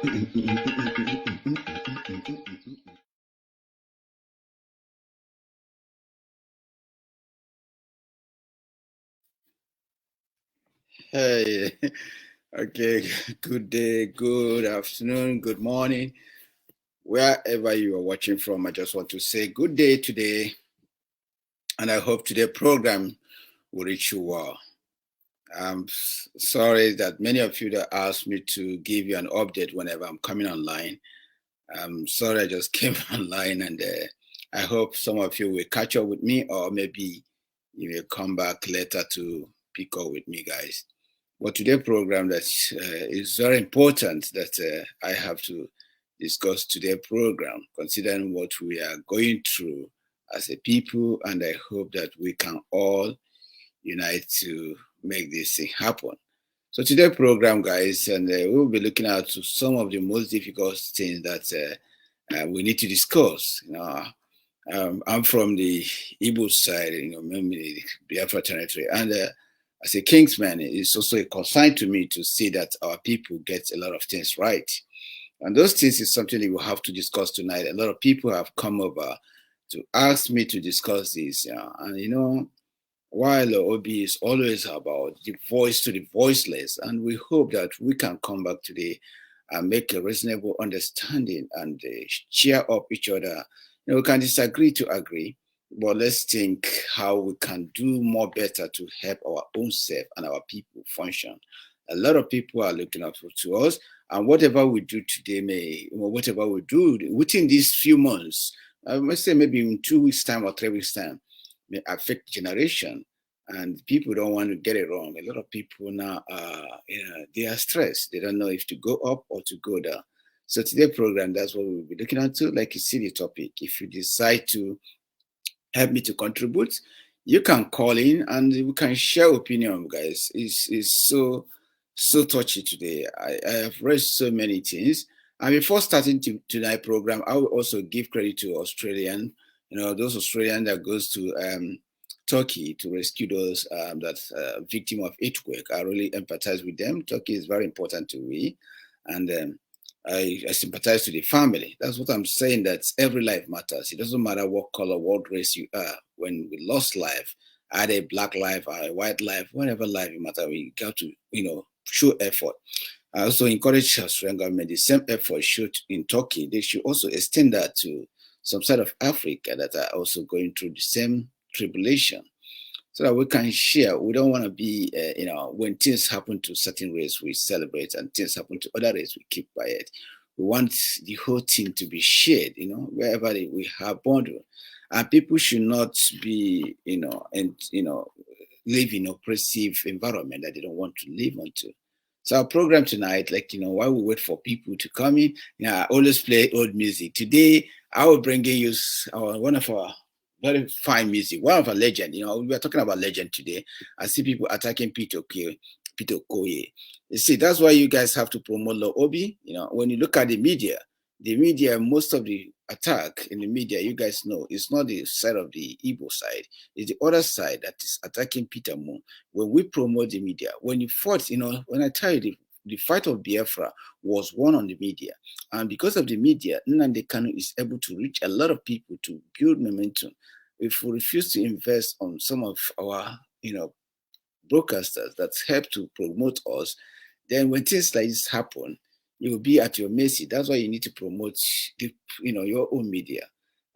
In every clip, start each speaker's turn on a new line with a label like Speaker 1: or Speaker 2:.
Speaker 1: Hey, okay, good day, good afternoon, good morning, wherever you are watching from. I just want to say good day today, and I hope today's program will reach you well. I'm sorry that many of you that asked me to give you an update whenever I'm coming online. I'm sorry I just came online, and I hope some of you will catch up with me, or maybe you will come back later to pick up with me, guys. But today's program that is very important that I have to discuss today program, considering what we are going through as a people, and I hope that we can all unite to make this thing happen. So today program, guys, and we'll be looking at some of the most difficult things that we need to discuss. I'm from the Igbo side, mainly the Biafra territory, and as a Kingsman, it's also a concern to me to see that our people get a lot of things right. And those things is something that we'll have to discuss tonight. A lot of people have come over to ask me to discuss this. And while OB is always about the voice to the voiceless, and we hope that we can come back today and make a reasonable understanding and cheer up each other. We can disagree to agree, but let's think how we can do more better to help our own self and our people function. A lot of people are looking up to us, and whatever we do today whatever we do within these few months, I must say maybe in 2 weeks' time or 3 weeks' time, may affect generation. And people don't want to get it wrong. A lot of people now they are stressed. They don't know if to go up or to go down. So today's program, that's what we'll be looking at too. Like you see the topic. If you decide to help me to contribute, you can call in and we can share opinion, guys. It's so touchy today. I have read so many things. And before starting tonight's program, I will also give credit to Australian, those Australians that goes to Turkey to rescue those that victim of earthquake. I really empathize with them. Turkey is very important to me, and I sympathize to the family. That's what I'm saying. That every life matters. It doesn't matter what color, what race you are. When we lost life, either a black life or a white life, whatever life it matters, we got to show effort. I also encourage the Australian government the same effort showed in Turkey. They should also extend that to some side of Africa that are also going through the same tribulation, so that we can share. We don't want to be, when things happen to certain race, we celebrate, and things happen to other race, we keep quiet. We want the whole thing to be shared, wherever we have boundary, and people should not be, live in oppressive environment that they don't want to live onto. So our program tonight, while we wait for people to come in, I always play old music. Today, I will bring you one of our very fine music, one of a legend. We are talking about legend today. I see people attacking Peter Okoye. You see, that's why you guys have to promote Law Obi. When you look at the media, most of the attack in the media, you guys know, it's not the side of the Igbo side. It's the other side that is attacking Peter Moon. When we promote the media, when you fought, when I tell you the fight of Biafra was won on the media. And because of the media, Nnamdi Kanu is able to reach a lot of people to build momentum. If we refuse to invest on some of our, broadcasters that help to promote us, then when things like this happen, you will be at your mercy. That's why you need to promote your own media.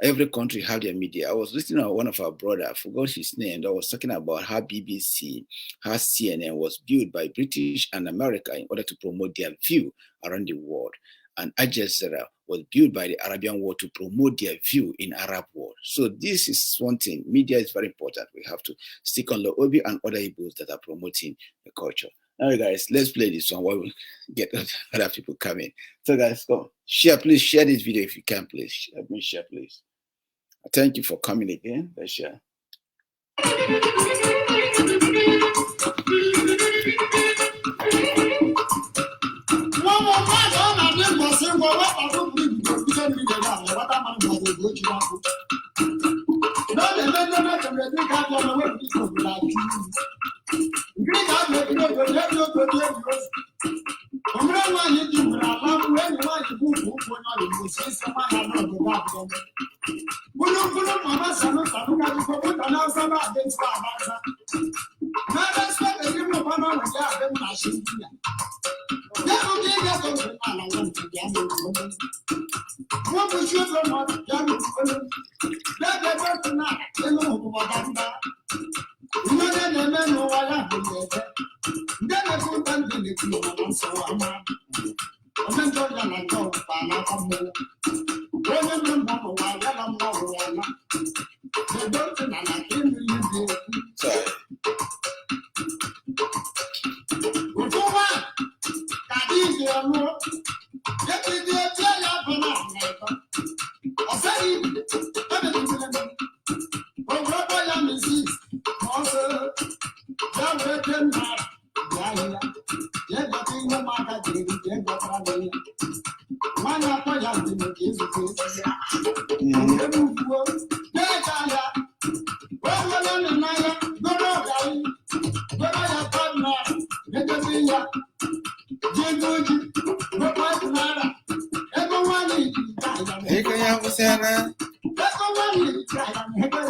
Speaker 1: Every country have their media. I was listening to one of our brother, I forgot his name, that was talking about how BBC, how CNN was built by British and America in order to promote their view around the world. And Al Jazeera was built by the Arabian world to promote their view in Arab world. So this is one thing. Media is very important. We have to stick on the Obi and other Igbos that are promoting the culture. All right, guys, let's play this one while we get other people coming. So, guys, go share. Please share this video if you can. Please help me share, please. Thank you for coming again. Let's share.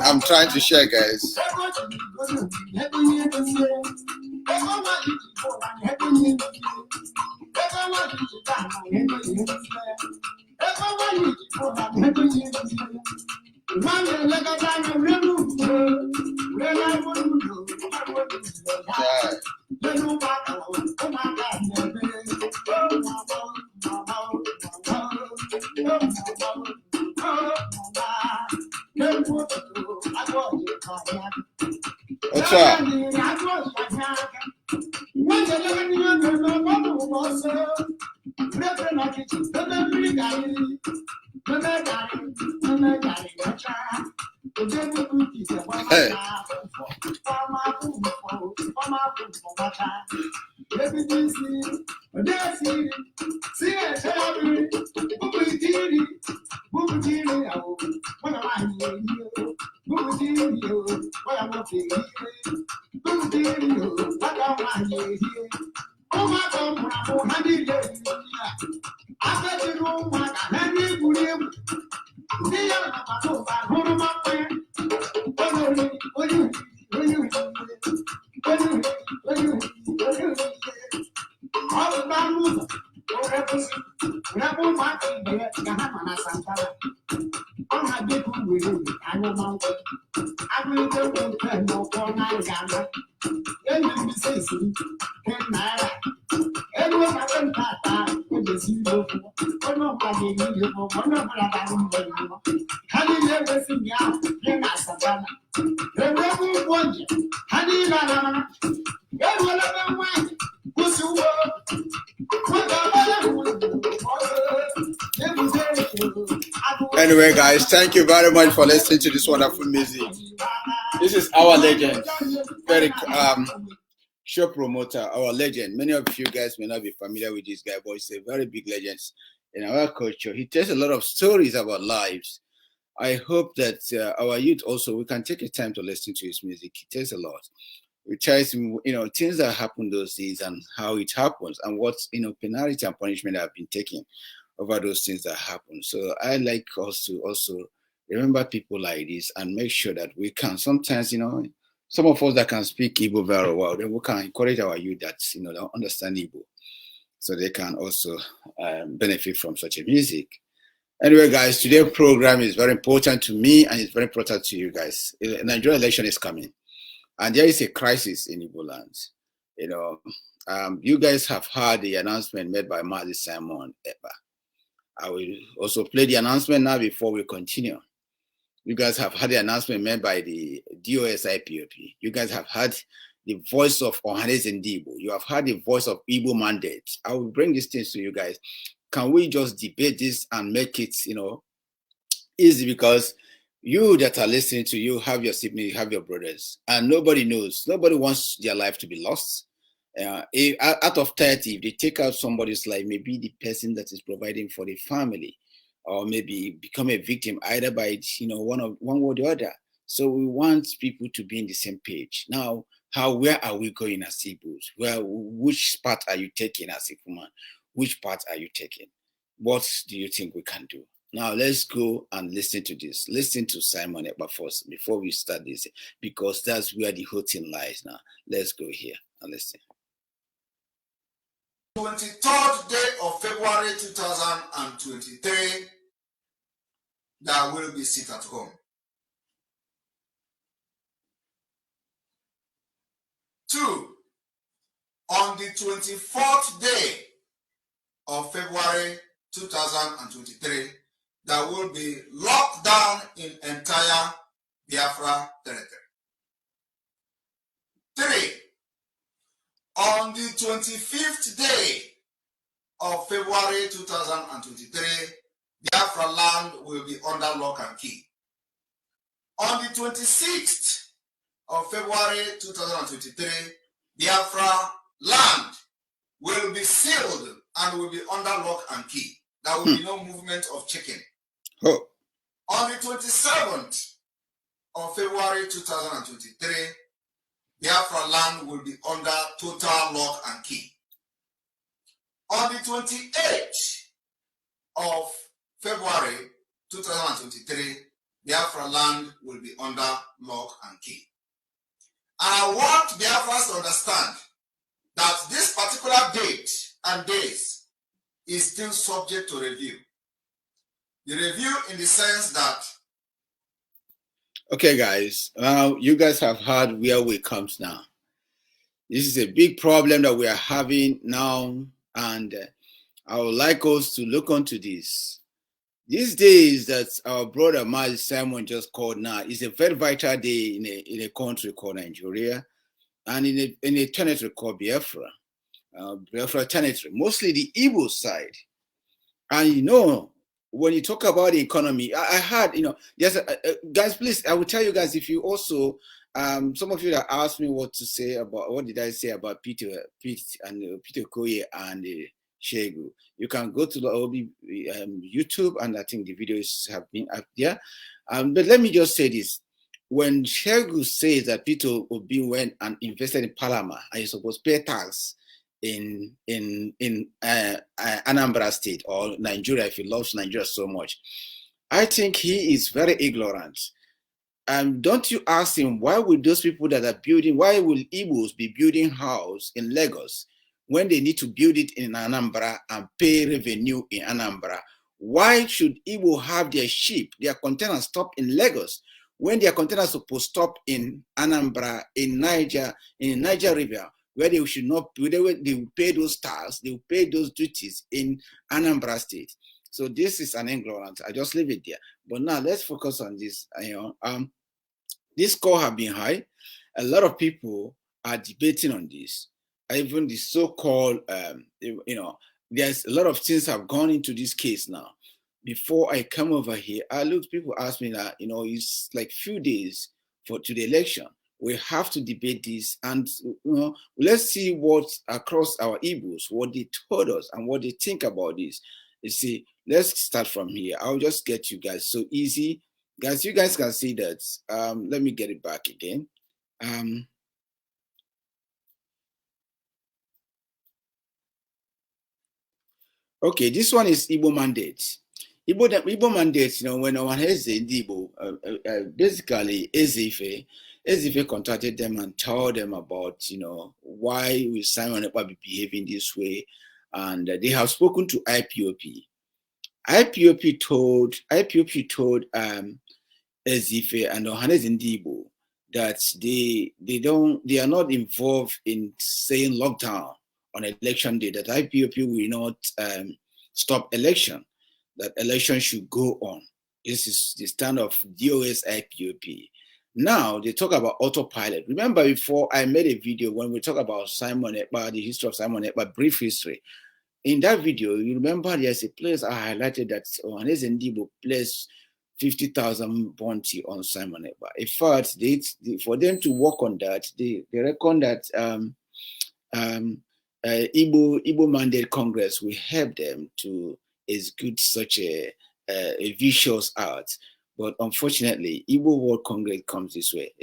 Speaker 1: I'm trying to share, guys. What's up? Hey. Anyway, guys, thank you very much for listening to this wonderful music. This is our legend, very show promoter, our legend. Many of you guys may not be familiar with this guy, but he's a very big legend in our culture. He tells a lot of stories about lives. I hope that our youth also, we can take a time to listen to his music. He tells a lot. He tells, things that happened those days and how it happens and what, penalty and punishment have been taken over those things that happen. So I like us to also remember people like this and make sure that we can sometimes, some of us that can speak Igbo very well, then we can encourage our youth that, don't understand Igbo, so they can also benefit from such a music. Anyway, guys, today's program is very important to me and it's very important to you guys. The Nigerian election is coming and there is a crisis in Igbo lands. You guys have heard the announcement made by Mazi Simon Ekpa. I will also play the announcement now before we continue. You guys have had the announcement made by the DOSIPOP. You guys have heard the voice of Ohanes and Igbo. You have heard the voice of Igbo mandate. I will bring these things to you guys. Can we just debate this and make it, easy? Because you that are listening to, you have your siblings, you have your brothers, and nobody knows. Nobody wants their life to be lost. If, out of 30, if they take out somebody's life, maybe the person that is providing for the family, or maybe become a victim either by one way or the other. So we want people to be in the same page. Now, where are we going as Igbos? Which part are you taking as a woman? Which part are you taking? What do you think we can do? Now let's go and listen to this. Listen to Simon Ekpa first before we start this, because that's where the whole thing lies now. Let's go here and listen.
Speaker 2: 23rd day of February 2023, there will be sit at home. 2, on the 24th day of February 2023, there will be lockdown in entire Biafra territory. 3, on the 25th day of February 2023, Biafra land will be under lock and key. On the 26th of February 2023, Biafra land will be sealed and will be under lock and key. There will be no movement of chicken.
Speaker 1: Oh.
Speaker 2: On the 27th of February 2023, Biafra land will be under total lock and key. On the 28th of February 2023, Biafra land will be under lock and key. And I want Biafrans to understand that this particular date and days is still subject to review. The review in the sense that...
Speaker 1: Okay, guys, now you guys have heard where we comes now. This is a big problem that we are having now, and I would like us to look onto this. These days that our brother Mazi Simon just called now is a very vital day in a country called Nigeria, and in a territory called Biafra. Biafra territory, mostly the Igbo side. And you know, when you talk about the economy, I heard, you know, yes, guys, please, I will tell you guys, if you also, some of you that asked me what to say about, what did I say about Peter Okoye and Shegu, you can go to the YouTube, and I think the videos have been up there. But let me just say this. When Shegu says that Peter Obi went and invested in Panama and you're supposed to pay tax in Anambra State or Nigeria, if he loves Nigeria so much, I think he is very ignorant. Don't you ask him, why would those people that are building, why will Igbos be building house in Lagos when they need to build it in Anambra and pay revenue in Anambra? Why should Igbo have their ship, their containers stop in Lagos when their containers supposed to stop in Anambra, in Niger River, where they should not, they will pay those taxes, they will pay those duties in Anambra State? So this is an ignorance. I just leave it there. But now let's focus on this. This score have been high. A lot of people are debating on this. Even the so-called, there's a lot of things have gone into this case now. Before I come over here, people ask me that, it's like few days to the election. We have to debate this, and let's see what across our Igbos, what they told us and what they think about this. You see, let's start from here. I'll just get you guys so easy. Guys, you guys can see that. Let me get it back again. Okay, this one is Igbo mandate. Igbo mandate, when one has the Igbo, basically Ezife contacted them and told them about, why will Simon Ekpa be behaving this way, and they have spoken to IPOP. IPOP told Ezife and Ohanes Ndibo that they are not involved in saying lockdown on election day, that IPOP will not stop election, that election should go on. This is the stand of DOS IPOP. Now they talk about autopilot. Remember, before I made a video when we talk about Simon Ekpa, the history of Simon Ekpa, brief history. In that video, you remember there's a place I highlighted that Ohanes Ndibo placed 50,000 bounty on Simon Ekpa. In fact, for them to work on that, they reckon that Igbo Mandate Congress will help them to execute such a vicious art. But unfortunately, Igbo World Congress comes this way.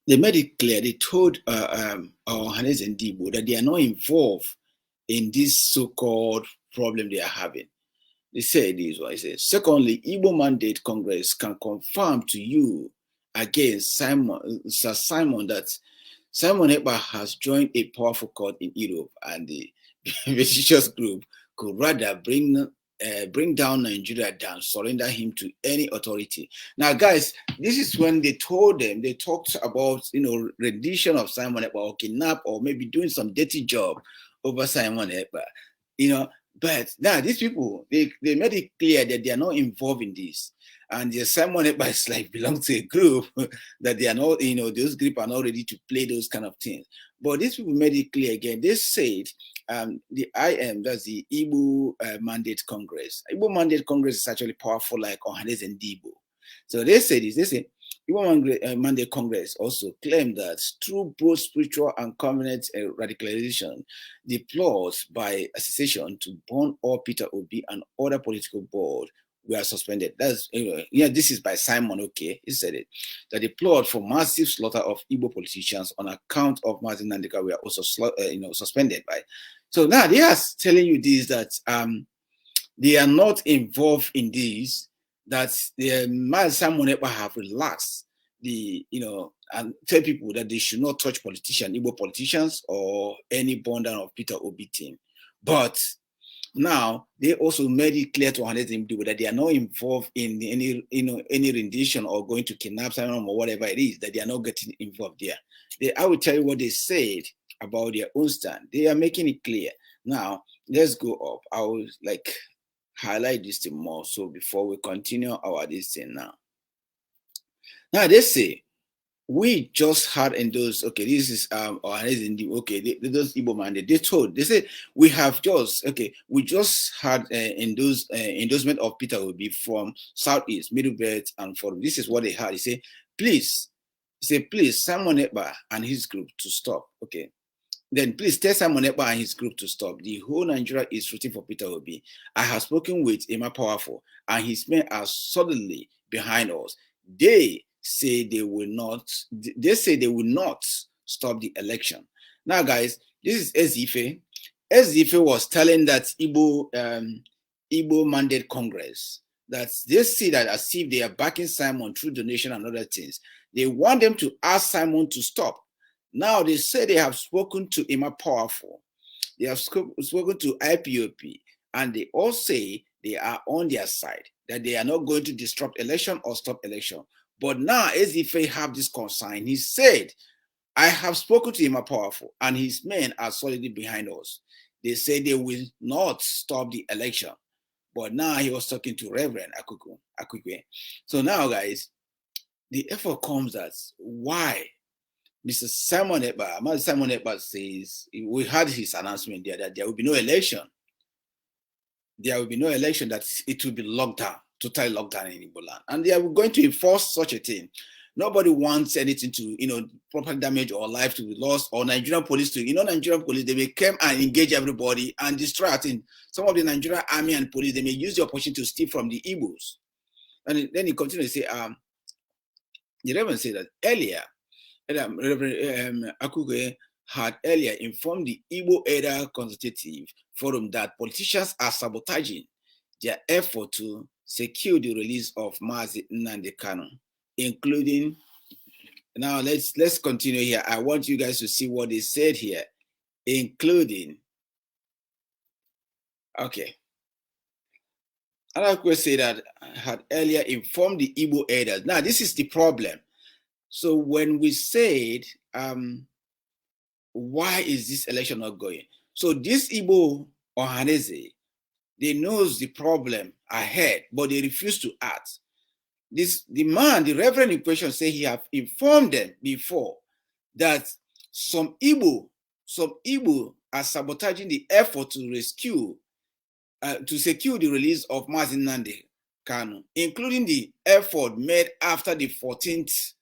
Speaker 1: They made it clear. They told Ohanes Ndibo that they are not involved in this so-called problem they are having. They say this, what I say. Secondly, Igbo Mandate Congress can confirm to you again, Sir Simon, that Simon Ekpa has joined a powerful court in Europe, and the vicious group could rather bring down Nigeria than surrender him to any authority. Now, guys, this is when they talked about, rendition of Simon Ekpa, or kidnap, or maybe doing some dirty job over Simon Ekpa, but now these people, they made it clear that they are not involved in this. And the Simon Ekpa is like belong to a group that they are not, those group are not ready to play those kind of things. But these people made it clear again. They said the IM, that's the Igbo Mandate Congress. Igbo Mandate Congress is actually powerful like Ohanes and Debo. So they say this, they say Igbo Mandate Congress also claimed that through both spiritual and covenant radicalization, the plots by association to burn all Peter Obi and other political board were suspended. That's this is by Simon Okay. He said it, that the plot for massive slaughter of Igbo politicians on account of Martin Nandeka were also suspended by. So now they are telling you this, that they are not involved in this, that Simon Ekpa have relaxed and tell people that they should not touch Igbo politicians or any bond of Peter Obi team. But now they also made it clear to Ohanes that they are not involved in any rendition or going to kidnap someone or whatever it is, that they are not getting involved there. I will tell you what they said about their own stand. They are making it clear. Now let's go up. I will highlight this thing more so before we continue our this thing now. Now they say, we just had endorsed, okay, this is those Igbo Mandate. They said we just had endorsement of Peter Obi from Southeast, Middle Belt, and Forum. This is what they had. He said, please Simon Ekpa and his group to stop. Okay. Then please tell Simon Ekpa and his group to stop. The whole Nigeria is rooting for Peter Obi. I have spoken with Emma Powerful, and his men are suddenly behind us. They say they will not stop the election. Now, guys, this is Ezife. Ezife was telling that Igbo Mandate Congress that they see that as if they are backing Simon through donation and other things. They want them to ask Simon to stop. Now they say they have spoken to Emma Powerful. They have spoken to IPOP, and they all say they are on their side, that they are not going to disrupt election or stop election. But now, as if they have this concern, he said, I have spoken to Emma Powerful, and his men are solidly behind us. They say they will not stop the election. But now he was talking to Reverend Akukwe. So now, guys, the effort comes at why Mr. Simon Ekpa says, we had his announcement there that there will be no election. There will be no election, that it will be locked down, totally locked down in Igbo land. And they are going to enforce such a thing. Nobody wants anything to, property damage or life to be lost, or Nigerian police to, Nigerian police, they may come and engage everybody and destroy things. Some of the Nigerian army and police, they may use the opportunity to steal from the Igbos. And then he continues to say, the Reverend said that earlier, Reverend Akukwe had earlier informed the Igbo Area Consultative Forum that politicians are sabotaging their effort to secure the release of Mazi Nnamdi Kanu, including. Now let's continue here. I want you guys to see what they said here, including. Okay. Akukwe said that had earlier informed the Igbo elders. Now this is the problem. So when we said, why is this election not going? So this Igbo Ohanese, they knows the problem ahead, but they refuse to act. The Reverend in question, say he have informed them before that some Igbo are sabotaging the effort to rescue, to secure the release of Mazi Nnamdi Kanu, including the effort made after the 14th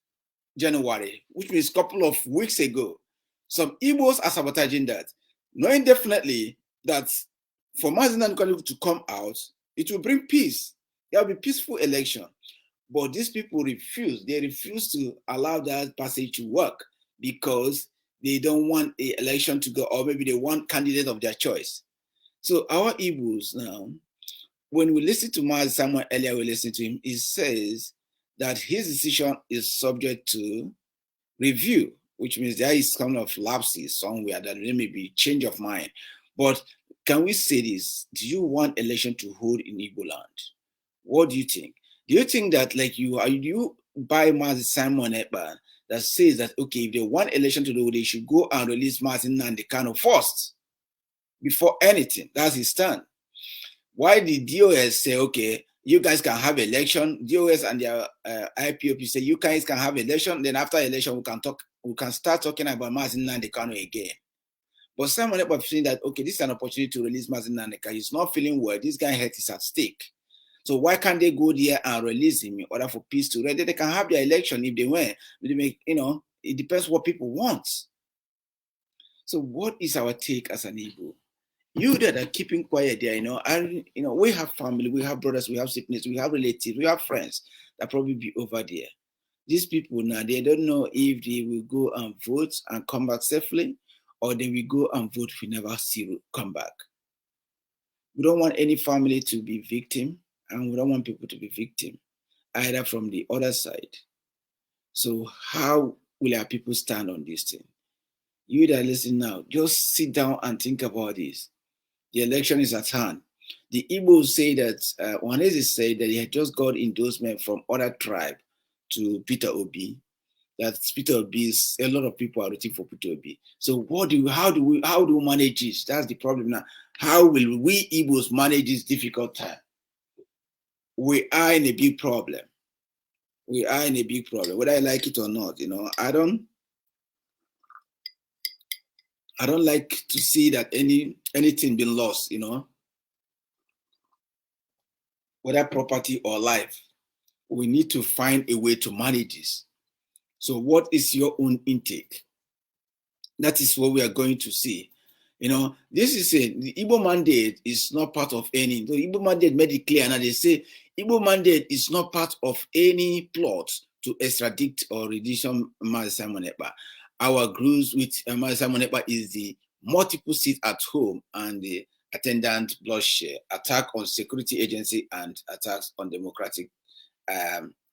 Speaker 1: January, which means a couple of weeks ago. Some Igbos are sabotaging that, knowing definitely that for Mazi Nnamdi Kanu to come out, it will bring peace. There will be peaceful election. But these people refuse. They refuse to allow that passage to work because they don't want an election to go, or maybe they want candidate of their choice. So our Igbos now, when we listen to Mazi Simon earlier, we listened to him, he says that his decision is subject to review, which means there is kind of lapses somewhere that there may be change of mind. But can we say this? Do you want election to hold in Igbo land? What do you think? Do you think that like you buy Mazi Simon Ekpa that says that okay, if they want election to do, they should go and release Mazi Nnamdi Kanu first before anything? That's his stand. Why did DOS say okay, you guys can have election? DOS and their IPOP say you guys can have election. Then after election, we can start talking about Mazi Nnamdi Kanu again. But Simon Ekpa feeling that okay, this is an opportunity to release Mazi Nnamdi Kanu. He's not feeling well. This guy health is at stake. So why can't they go there and release him in order for peace to reign? They can have their election if they win. They make, it depends what people want. So what is our take as an Igbo? You that are keeping quiet there, and we have family, we have brothers, we have siblings, we have relatives, we have friends that probably be over there. These people now, they don't know if they will go and vote and come back safely, or they will go and vote if we never see come back. We don't want any family to be victim, and we don't want people to be victim, either from the other side. So how will our people stand on this thing? You that listen now, just sit down and think about this. The election is at hand. The Igbos say that, Ohanaeze said that he had just got endorsement from other tribe to Peter Obi. That Peter Obi is, a lot of people are rooting for Peter Obi. So how do we manage this? That's the problem now. How will we Igbos manage this difficult time? We are in a big problem. We are in a big problem, whether I like it or not. I don't like to see that anything been lost, whether property or life. We need to find a way to manage this. So what is your own intake? That is what we are going to see. This is the Igbo mandate is not part of any. The Igbo mandate made it clear, and they say Igbo mandate is not part of any plot to extradite or release Mazi Simon Ekpa. Our grudge with Mazi Simon Ekpa is the multiple seats at home and the attendant bloodshed, attack on security agency, and attacks on democratic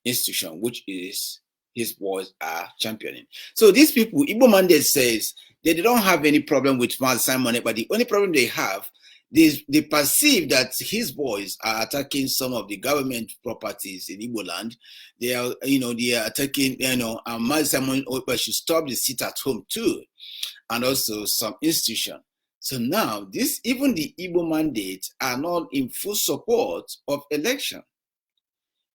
Speaker 1: institution, which is his boys are championing. So these people, Igbo mandate says they don't have any problem with Mazi Simon Ekpa. The only problem they have, they perceive that his boys are attacking some of the government properties in Igbo land. They are attacking, Mazi Simon Ekpa should stop the sit at home too, and also some institution. So now, even the Igbo mandates are not in full support of election.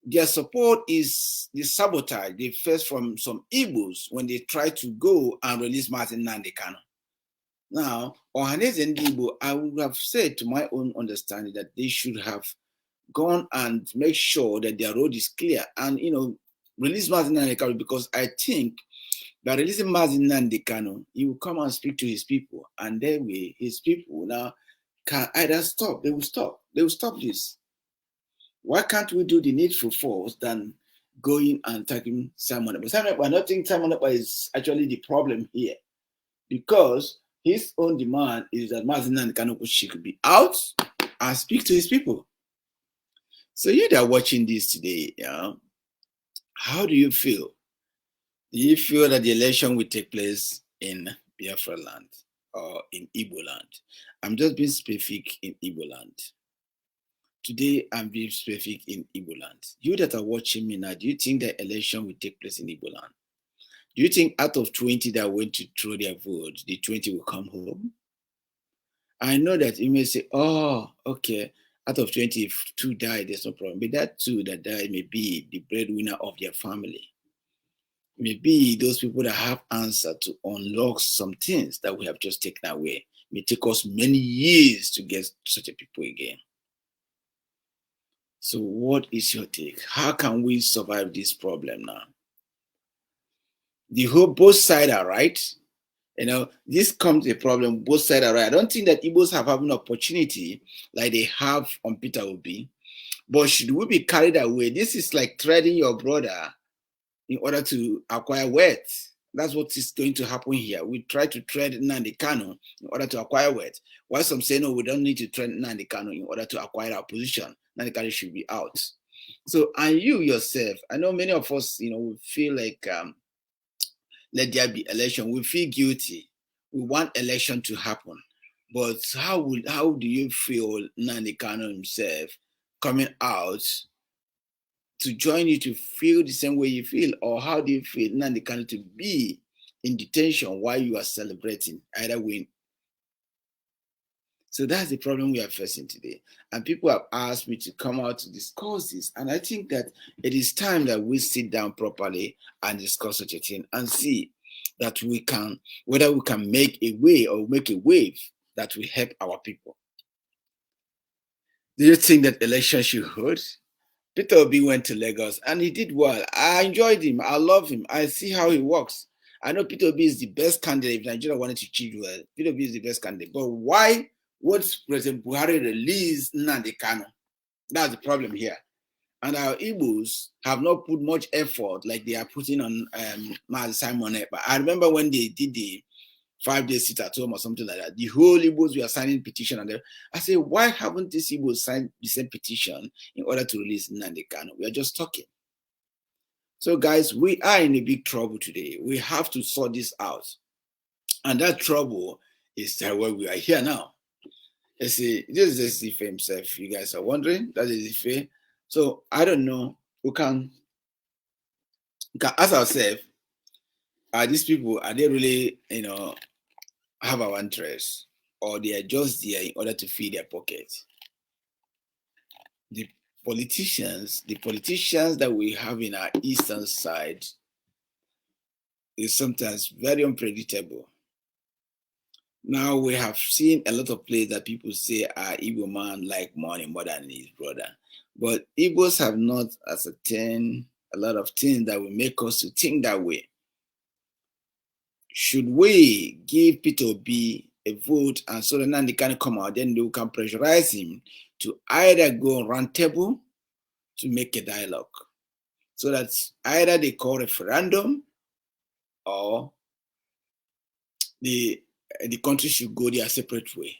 Speaker 1: Their support is the sabotage they face from some Igbos when they try to go and release Mazi Nnamdi Kanu. Now, Ohanaeze and Igbo, I would have said, to my own understanding, that they should have gone and make sure that their road is clear and release Mazi Nnamdi Kanu, because I think by releasing Mazi Nnamdi Kanu, he will come and speak to his people, and then his people now can either stop. They will stop. They will stop this. Why can't we do the needful force than going and attacking Simon Ekpa? Simon Ekpa, I don't think Simon Ekpa is actually the problem here, because his own demand is that Mazi Nnamdi Kanu should be out and speak to his people. So you that are watching this today, how do you feel? Do you feel that the election will take place in Biafra land or in Igbo land? I'm just being specific in Igbo land. Today, I'm being specific in Igbo land. You that are watching me now, do you think the election will take place in Igbo land? Do you think out of 20 that went to throw their vote, the 20 will come home? I know that you may say, oh, okay, out of 20, if 2 die, there's no problem. But that 2 that die may be the breadwinner of their family. Maybe those people that have answer to unlock some things that we have just taken away. It may take us many years to get such a people again. So what is your take? How can we survive this problem now? Both sides are right. This comes a problem, both sides are right. I don't think that Igbos have an opportunity like they have on Peter Obi. But should we be carried away? This is like threatening your brother in order to acquire wealth. That's what is going to happen here. We try to trade Nnamdi Kanu in order to acquire wealth. While some say, no, we don't need to trade Nnamdi Kanu in order to acquire our position. Nnamdi Kanu should be out. So, and you yourself, I know many of us, we feel like let there be election. We feel guilty. We want election to happen. But how do you feel Nnamdi Kanu himself coming out to join you to feel the same way you feel? Or how do you feel Nnamdi Kanu to be in detention while you are celebrating either win? So that's the problem we are facing today. And people have asked me to come out to discuss this. And I think that it is time that we sit down properly and discuss such a thing and see that whether we can make a way or make a wave that will help our people. Do you think that election should hold? Peter Obi went to Lagos and he did well. I enjoyed him. I love him. I see how he works. I know Peter Obi is the best candidate. If Nigeria wanted to achieve well, Peter Obi is the best candidate. But why would President Buhari release Nnamdi Kanu? That's the problem here. And our Igbos have not put much effort like they are putting on Simon Ekpa. I remember when they did the 5-day sit at home or something like that, the whole Igbos were signing petition. And I say, why haven't these Igbos signed the same petition in order to release Nnamdi Kanu? We are just talking. So guys, we are in a big trouble today. We have to sort this out. And that trouble is where we are here now. You see, this is Ife himself. You guys are wondering, that is Ife. So I don't know. We can ask ourselves, are these people, are they really, have our interest, or they are just there in order to feed their pockets? The politicians that we have in our eastern side is sometimes very unpredictable. Now we have seen a lot of plays that people say Igbo man like money more than his brother. But Igbos have not ascertained a lot of things that will make us to think that way. Should we give Peter Obi a vote and so that Nnamdi Kanu come out, then they can pressurize him to either go on round table to make a dialogue, so that either they call referendum or the country should go their separate way.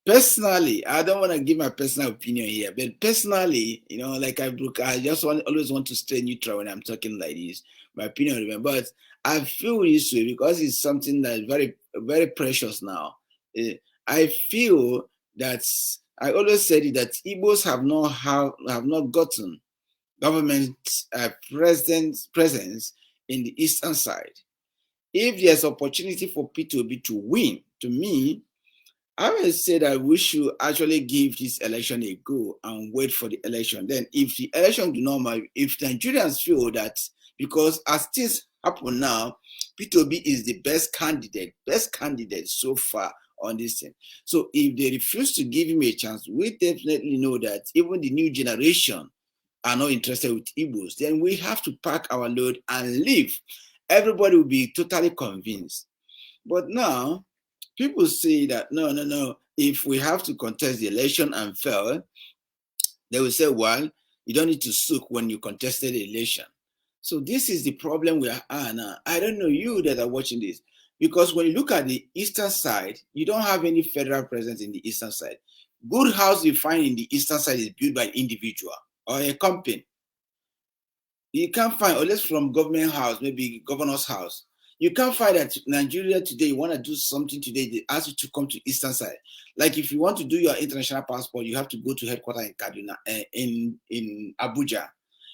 Speaker 1: Personally, I don't want to give my personal opinion here, but personally, like I just always want to stay neutral when I'm talking like this. My opinion, but I feel this way because it's something that is very, very precious now. I feel that I always said it, that Igbos have not gotten government presence in the eastern side. If there's opportunity for P2B to win, to me, I would say that we should actually give this election a go and wait for the election. Then if the election do not, if Nigerians feel that, because as things happen now, P2B is the best candidate so far on this thing. So if they refuse to give him a chance, we definitely know that even the new generation are not interested with Igbos. Then we have to pack our load and leave. Everybody will be totally convinced. But now, people say that, no, if we have to contest the election and fail, they will say, well, you don't need to soak when you contested the election. So this is the problem we are now. I don't know you that are watching this, because when you look at the eastern side, you don't have any federal presence in the eastern side. Good house you find in the eastern side is built by an individual or a company. You can't find, unless from government house, maybe governor's house. You can't find that Nigeria today, you want to do something today, they ask you to come to eastern side. Like if you want to do your international passport, you have to go to headquarters in Kaduna, in Abuja.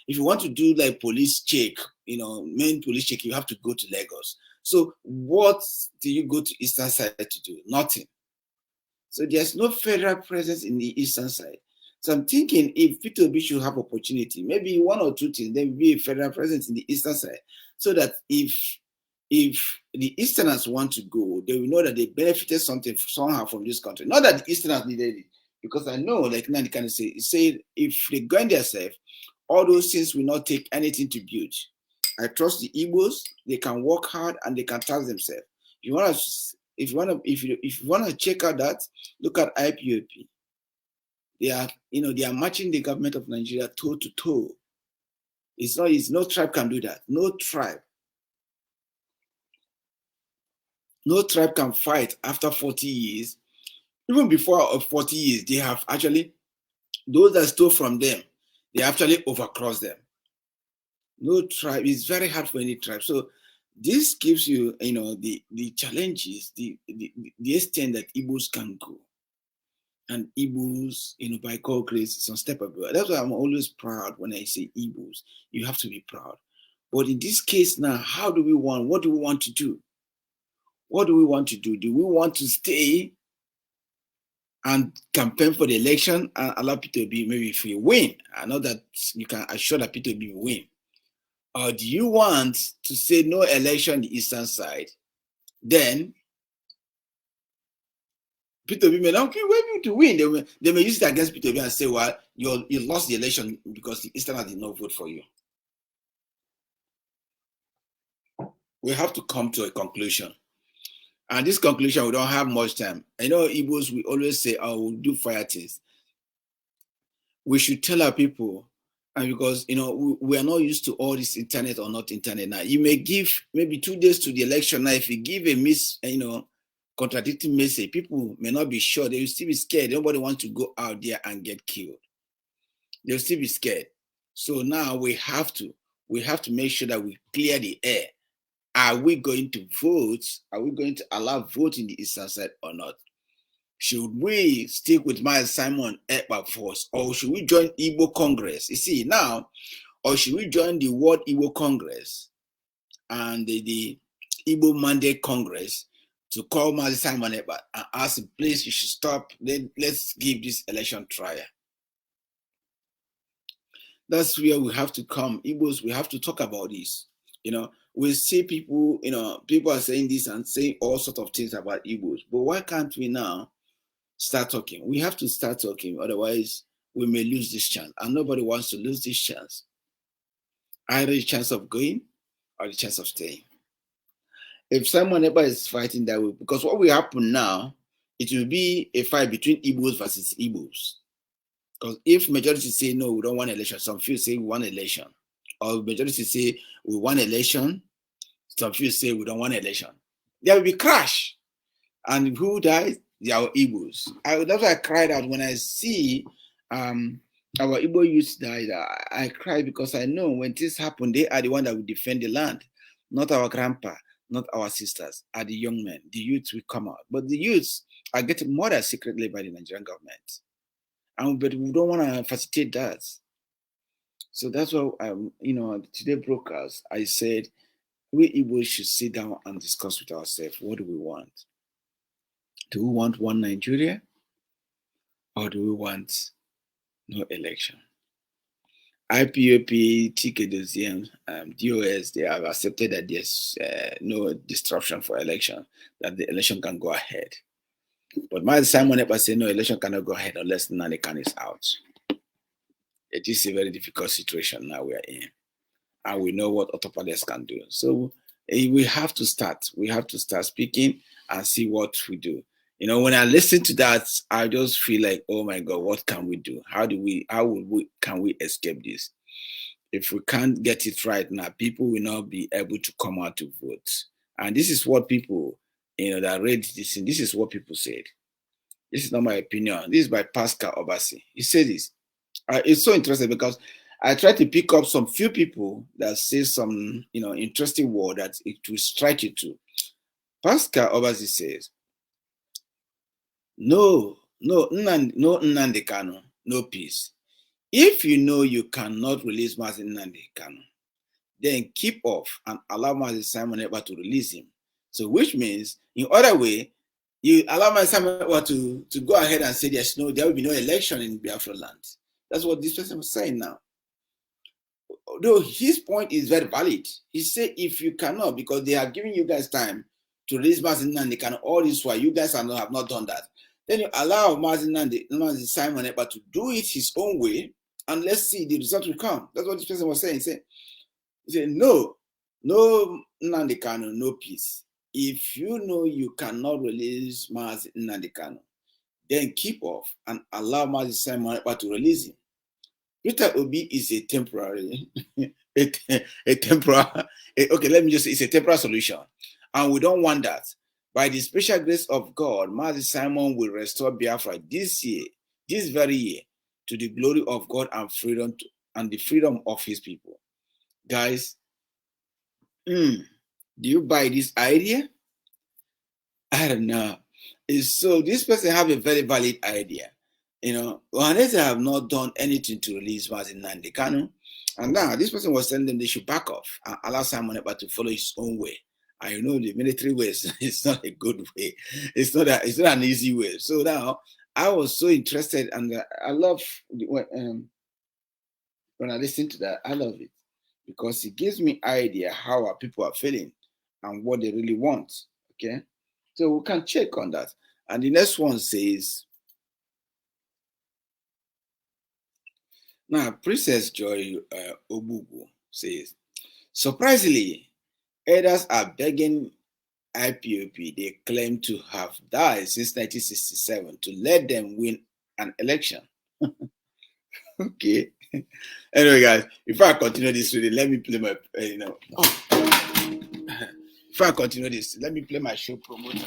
Speaker 1: If you want to do like police check, main police check, you have to go to Lagos. So what do you go to eastern side to do? Nothing. So there's no federal presence in the eastern side. So I'm thinking if P2B should have opportunity, maybe one or two things, there will be a federal presence in the eastern side, so that if the Easterners want to go, they will know that they benefited something somehow from this country. Not that the Easterners needed it, because I know, like Nnamdi Kanu say if they go in themselves, all those things will not take anything to build. I trust the Igbos; they can work hard and they can tax themselves. If you want to check out that, look at IPOP. They are matching the government of Nigeria toe to toe. It's no tribe can do that. No tribe. No tribe can fight after 40 years. Even before 40 years, they have actually, those that stole from them, they actually overcrossed them. No tribe, it's very hard for any tribe. So this gives you, the challenges, the extent that Igbos can go. And Igbos, by God's grace, is unstoppable. That's why I'm always proud when I say Igbos. You have to be proud. But in this case now, what do we want to do? What do we want to do? Do we want to stay and campaign for the election and allow P2B maybe if we win? I know that you can assure that P2B will win. Or do you want to say no election on the eastern side? Then P2B may not be able to win. They may use it against P2B and say, well, you lost the election because the Easterners did not vote for you. We have to come to a conclusion. And this conclusion, we don't have much time. I know Igbos, we always say, oh, we'll do fire things. We should tell our people, and because, we are not used to all this internet or not internet now. You may give maybe 2 days to the election. Now, if you give a contradicting message, people may not be sure. They will still be scared. Nobody wants to go out there and get killed. They'll still be scared. So now we have to make sure that we clear the air. Are we going to vote? Are we going to allow vote in the eastern side or not? Should we stick with Mazi Simon Ekpa first, or should we join Igbo Congress? You see now, or should we join the World Igbo Congress and the Igbo Mandate Congress to call Mazi Simon Ekpa and ask him, please, you should stop. Let's give this election trial. That's where we have to come. Igbos, we have to talk about this. We see people, people are saying this and saying all sorts of things about Igbos, but why can't we now start talking? We have to start talking, otherwise we may lose this chance, and nobody wants to lose this chance. Either the chance of going or the chance of staying. If Simon Ekpa is fighting that way, because what will happen now, it will be a fight between Igbos versus Igbos. Because if majority say no, we don't want election, some few say we want election. Or majority say we want election, some few say we don't want election. There will be crash. And who dies? They are Igbos. That's why I cried out when I see our Igbo youth died. I cried because I know when this happen, they are the one that will defend the land. Not our grandpa, not our sisters, are the young men. The youths will come out. But the youths are getting murdered secretly by the Nigerian government. But we don't want to facilitate that. So that's why, today broadcast, I said, we Igbo should sit down and discuss with ourselves. What do we want? Do we want one Nigeria? Or do we want no election? IPOP, TKDOZM, DOS, they have accepted that there's no disruption for election, that the election can go ahead. But Mazi Simon Ekpa said no, election cannot go ahead unless Nnamdi Kanu is out. It is a very difficult situation now we are in. And we know what Autopilot can do. So we have to start. We have to start speaking and see what we do. When I listen to that, I just feel like, oh my God, what can we do? Can we escape this? If we can't get it right now, people will not be able to come out to vote. And this is what people, that read this, and this is what people said. This is not my opinion. This is by Pascal Obasi. He said this. It's so interesting because I try to pick up some few people that say some, interesting word that it will strike you too. Pascal Obasi says, no Nnamdi Kanu, no peace. If you know you cannot release Mazi Nnamdi Kanu, then keep off and allow Mazi Simon Ekpa to release him. So which means, in other way, you allow Mazi Simon Ekpa to go ahead and say there will be no election in Biafra land. That's what this person was saying now. Though his point is very valid. He said if you cannot, because they have given you guys time to release Mazi Nnamdi Kanu all this while, you guys have not done that. Then you allow Mazi Simon Ekpa to do it his own way, and let's see the result will come. That's what this person was saying. He said no Nnamdi Kanu, no peace. If you know you cannot release Mazi Nnamdi Kanu, then keep off and allow Mazi Simon Ekpa to release him. Peter Obi is a temporary, it's a temporary solution. And we don't want that. By the special grace of God, Mazi Simon will restore Biafra this very year, to the glory of God and freedom and the freedom of his people. Guys, do you buy this idea? I don't know. So this person have a very valid idea. Unless they have not done anything to release Mazi Nnamdi Kanu, and now this person was telling them they should back off and allow Simon Ekpa to follow his own way. I know the military way is not a good way. It's not an easy way. So now I was so interested, and I love when I listen to that. I love it because it gives me idea how our people are feeling and what they really want. Okay, so we can check on that. And the next one says, now Princess Joy Obugu says, surprisingly, elders are begging IPOB they claim to have died since 1967 to let them win an election. Okay. Anyway, guys, if I continue this reading, let me play my, if I continue this, let me play my show promoter.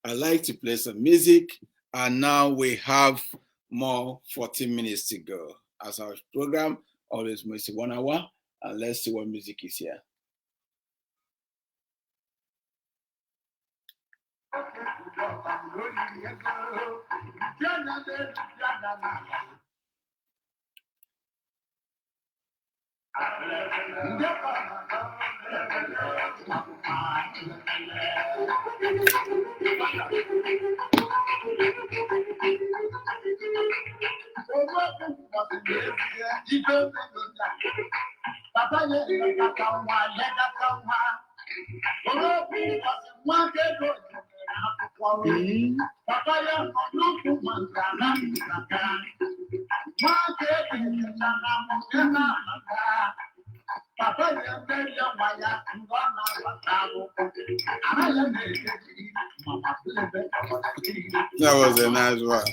Speaker 1: I like to play some music, and now we have more 14 minutes to go. As our program always makes 1 hour, and let's see what music is here. That was a nice one.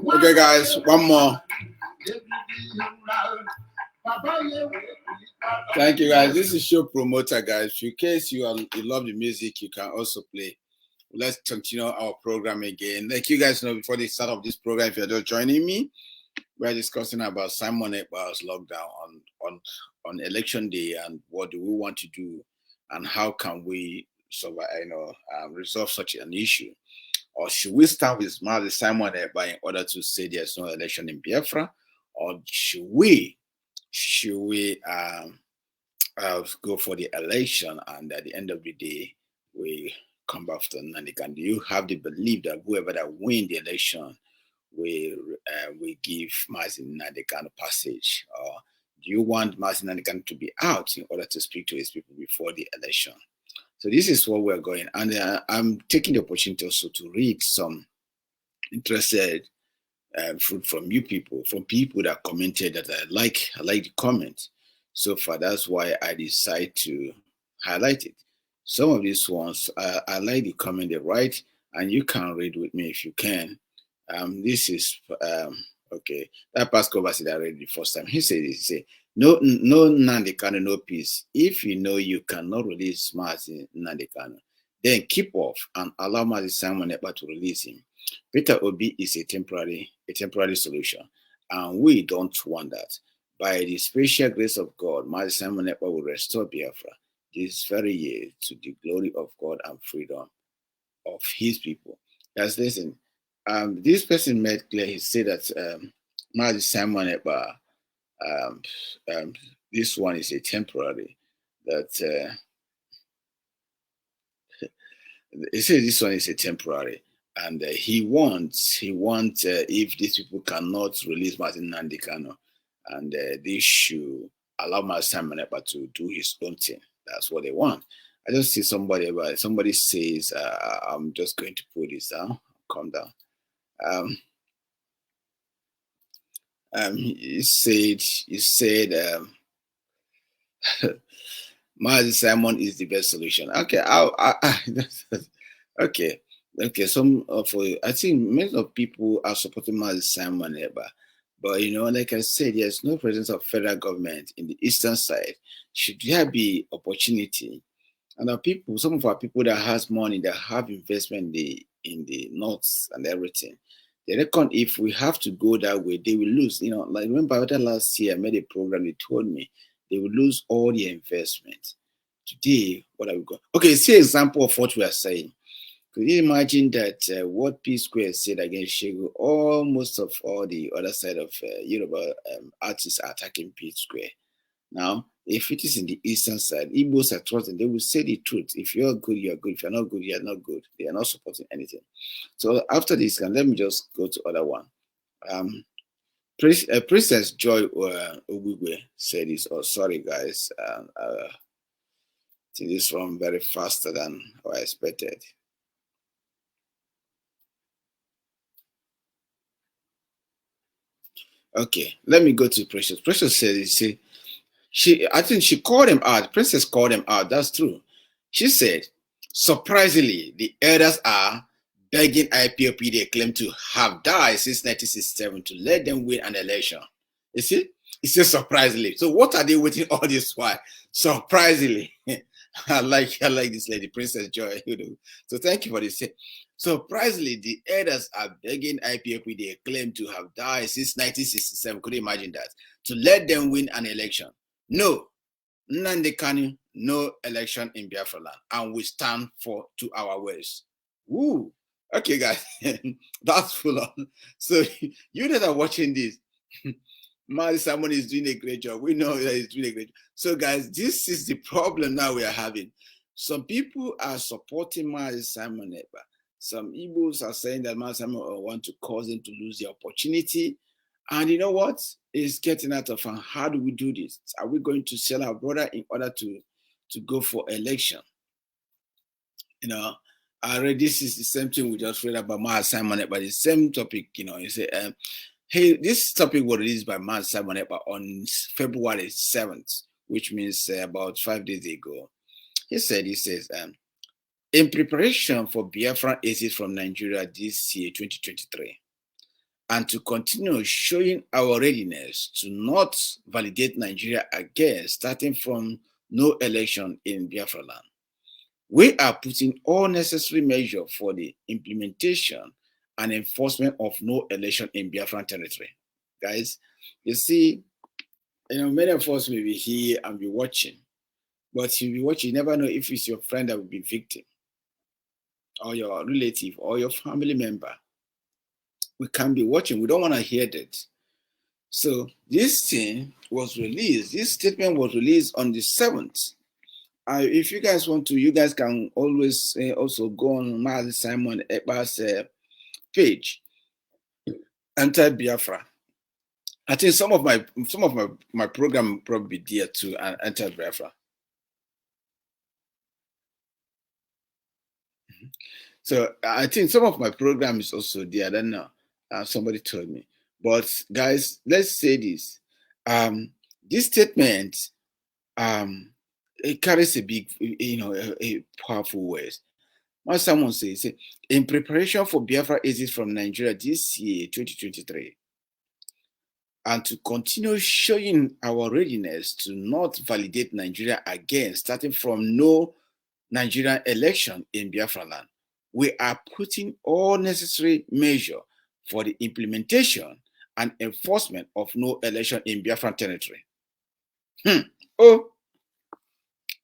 Speaker 1: Okay, guys, one more. Thank you, guys. This is show promoter, guys. In case you love the music, you can also play. Let's continue our program again. Like you guys know, before the start of this program, if you're just joining me, we're discussing about Simon Ekpa's lockdown on election day and what do we want to do and how can we resolve such an issue. Or should we start with Mazi Simon Ekpa in order to say there's no election in Biafra? Or should we go for the election and at the end of the day, we come back to Nnamdi Kanu? Do you have the belief that whoever that win the election will give Mazi Nnamdi Kanu passage? Or do you want Mazi Nnamdi Kanu to be out in order to speak to his people before the election? So this is what we're going. And I'm taking the opportunity also to read some interested fruit from you people, from people that commented that I like the comment. So far, that's why I decide to highlight it. Some of these ones, I like the comment they write, and you can read with me if you can. This is okay. That Pascal Bassett I read the first time. He said, no Nnamdi Kanu, no peace. If you know you cannot release Mazi Nnamdi Kanu, then keep off and allow Mazi Simon Ekpa to release him. Peter Obi is a temporary solution, and we don't want that. By the special grace of God, Mazi Simon Ekpa will restore Biafra this very year to the glory of God and freedom of his people. Guys, listen. This person made clear. He said that Mazi Simon Ekpa Um, this one is a temporary. That he says this one is a temporary, and he wants if these people cannot release Martin Nnamdi Kanu, and they should allow Martin Manepa to do his own thing. That's what they want. I just see somebody says, I'm just going to put this down. Calm down. He said, Mazi Simon is the best solution. Okay, okay, okay. I think many of people are supporting Mazi Simon Eba, but like I said, there's no presence of federal government in the eastern side. Should there be opportunity? And some of our people that has money, that have investment in the north and everything, they reckon if we have to go that way, they will lose. Like remember that last year I made a program, they told me they will lose all their investment. Today, what are we going? Okay, see example of what we are saying. Could you imagine that what P Square said against Shego, almost of all the other side of Yoruba artists are attacking P Square. Now, if it is in the eastern side, Igbos are trusting, they will say the truth. If you're good, you're good. If you're not good, you're not good. They are not supporting anything. So after this, let me just go to other one. Princess Joy Ogugwe said this. Oh, sorry, guys. This one very faster than I expected. Okay, let me go to Precious. Precious said, I think she called him out. Princess called him out. That's true. She said, surprisingly, the elders are begging IPOP they claim to have died since 1967 to let them win an election. You see? It says surprisingly. So what are they waiting all this while? Surprisingly. I like this lady, Princess Joy. So thank you for this. Surprisingly, the elders are begging IPOP they claim to have died since 1967. Could you imagine that? To let them win an election. No, Nnamdi Kanu, no election in Biafra land, and we stand to our words. Woo! Okay, guys, that's full on. So you that are watching this, Mazi Simon is doing a great job. We know that he's doing a great job. So, guys, this is the problem now we are having. Some people are supporting Mazi Simon Eba. Some Igbos are saying that Mazi Simon want to cause them to lose the opportunity. And you know what? It's getting out of hand. How do we do this? Are we going to sell our brother in order to go for election? I read this is the same thing we just read about Mazi Simon Eba, the same topic. You say, hey, this topic was released by Mazi Simon Eba on February 7th, which means about 5 days ago. He says, in preparation for Biafran exit from Nigeria this year, 2023, and to continue showing our readiness to not validate Nigeria again, starting from no election in Biafra land, we are putting all necessary measures for the implementation and enforcement of no election in Biafran territory. Guys, you see, many of us may be here and be watching, but you'll be watching, you never know if it's your friend that will be victim, or your relative, or your family member. We can be watching. We don't want to hear that. So this thing was released. This statement was released on the 7th. If you guys want to, you guys can always also go on Mazi Simon Eba's page and type Biafra. I think some of my program will probably be there too, and enter Biafra. So I think some of my program is also there. I don't know. Somebody told me. But guys, let's say this. This statement it carries a big, a powerful word. When someone says, in preparation for Biafra exit from Nigeria this year, 2023, and to continue showing our readiness to not validate Nigeria again, starting from no Nigerian election in Biafra land, we are putting all necessary measures for the implementation and enforcement of no election in Biafran territory. Oh,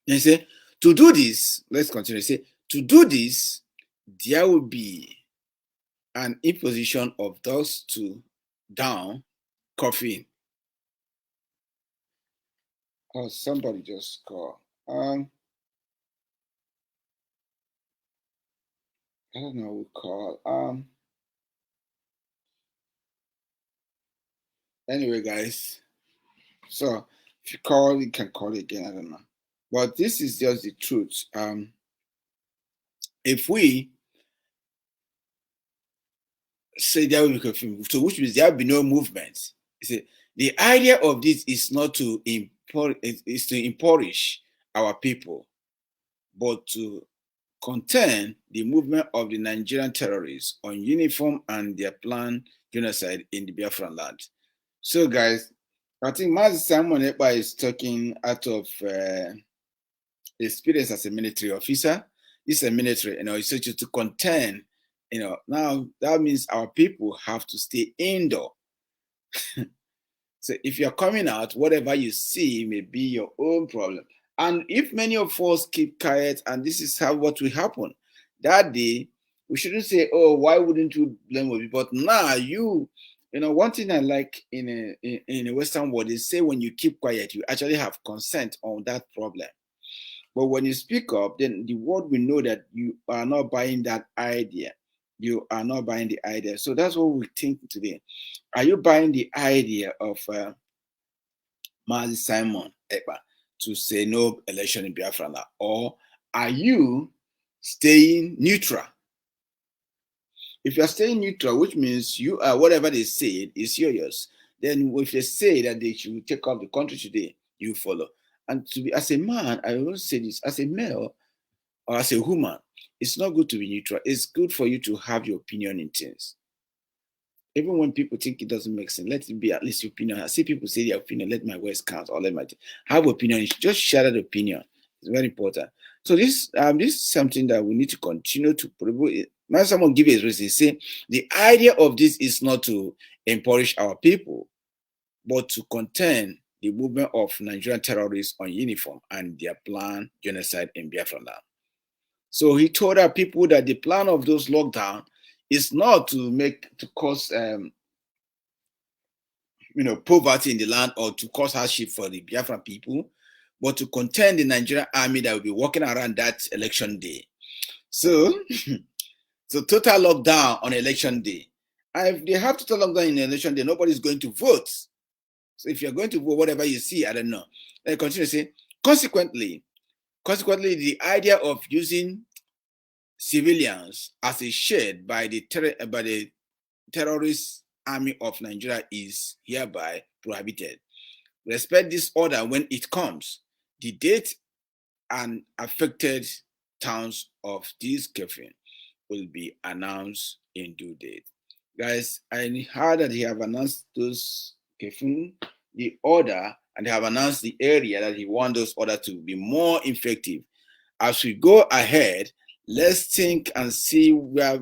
Speaker 1: they say, to do this, let's continue. Say, to do this, there will be an imposition of those two down coffin. Oh, somebody just called. I don't know who called. Anyway, guys. So if you call, you can call again. I don't know. But this is just the truth. If we say there will be confusion, so which means there will be no movement. See, the idea of this is not to is to impoverish our people, but to contain the movement of the Nigerian terrorists on uniform and their planned genocide in the Biafran land. So, guys, I think Mazi Simon Ekpa is talking out of experience as a military officer. He's a military, it's to contain, now that means our people have to stay indoor. So if you're coming out, whatever you see may be your own problem. And if many of us keep quiet, and this is how what will happen, that day we shouldn't say, "Oh, why wouldn't you blame me?" But now one thing I like in a Western world is say when you keep quiet, you actually have consent on that problem. But when you speak up, then the world will know that you are not buying that idea. You are not buying the idea. So that's what we think today. Are you buying the idea of Mazi Simon Ekpa to say no election in Biafra, or are you staying neutral? If you are staying neutral, which means you are whatever they say is yours, then if they say that they should take off the country today, you follow. And to be as a man, I will say this, as a male or as a woman, it's not good to be neutral. It's good for you to have your opinion in things. Even when people think it doesn't make sense, let it be at least your opinion. I see people say their opinion, let my words count, or let my have opinion. Just share that opinion. It's very important. So this is something that we need to continue to promote. When someone give his reason, say the idea of this is not to impoverish our people, but to contain the movement of Nigerian terrorists on uniform and their planned genocide in Biafra land. So he told our people that the plan of those lockdown is not to cause poverty in the land or to cause hardship for the Biafran people, but to contain the Nigerian army that will be walking around that election day. So, so total lockdown on election day. And if they have total lockdown in election day, nobody's going to vote. So if you're going to vote, whatever you see, I don't know. Then continue to say, consequently, the idea of using civilians as a shade by the terrorist army of Nigeria is hereby prohibited. Respect this order when it comes. The date and affected towns of this curfew will be announced in due date. Guys, I heard that they have announced those curfew, the order, and they have announced the area that he wants those order to be more effective. As we go ahead, let's think and see where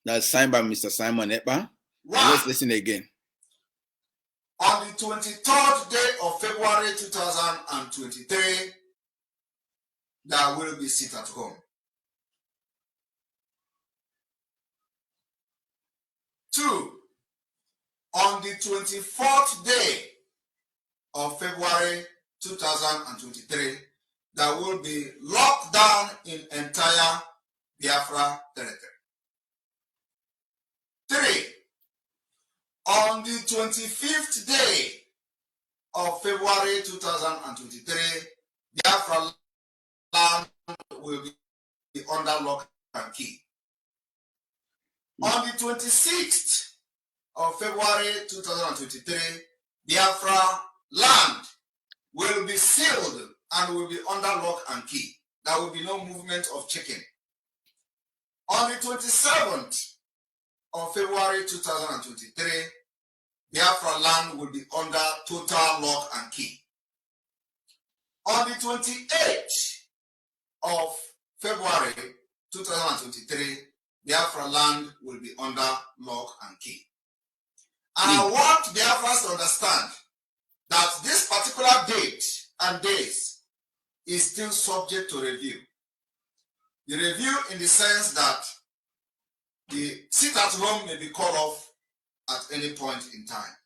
Speaker 1: that's signed by Mr. Simon Ekpa. Let's listen again.
Speaker 2: On the 23rd day of February 2023, there will be sit at home. 2, on the 24th day of February 2023, there will be lockdown in entire Biafra territory. 3, on the 25th day of February 2023, Biafra land will be under lock and key. On the 26th of February 2023, Biafra land will be sealed and will be under lock and key. There will be no movement of chicken. On the 27th of February 2023, Biafra land will be under total lock and key. On the 28th of February 2023, Biafra land will be under lock and key. And I want Biafrans to understand that this particular date and days is still subject to review. The review in the sense that the sit at home may be called off at any point in time.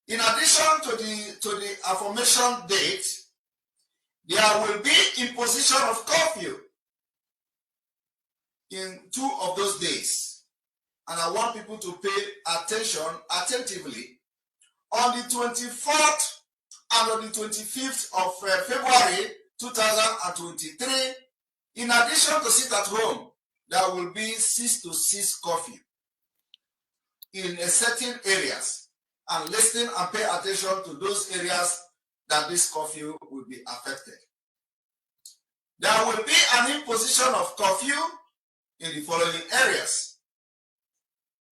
Speaker 2: In addition to the aforementioned date, there will be imposition of curfew in 2 of those days. And I want people to pay attention attentively. On the 24th and on the 25th of February 2023, in addition to sit at home, there will be 6 to 6 curfew in certain areas. And listen and pay attention to those areas that this curfew will be affected. There will be an imposition of curfew in the following areas.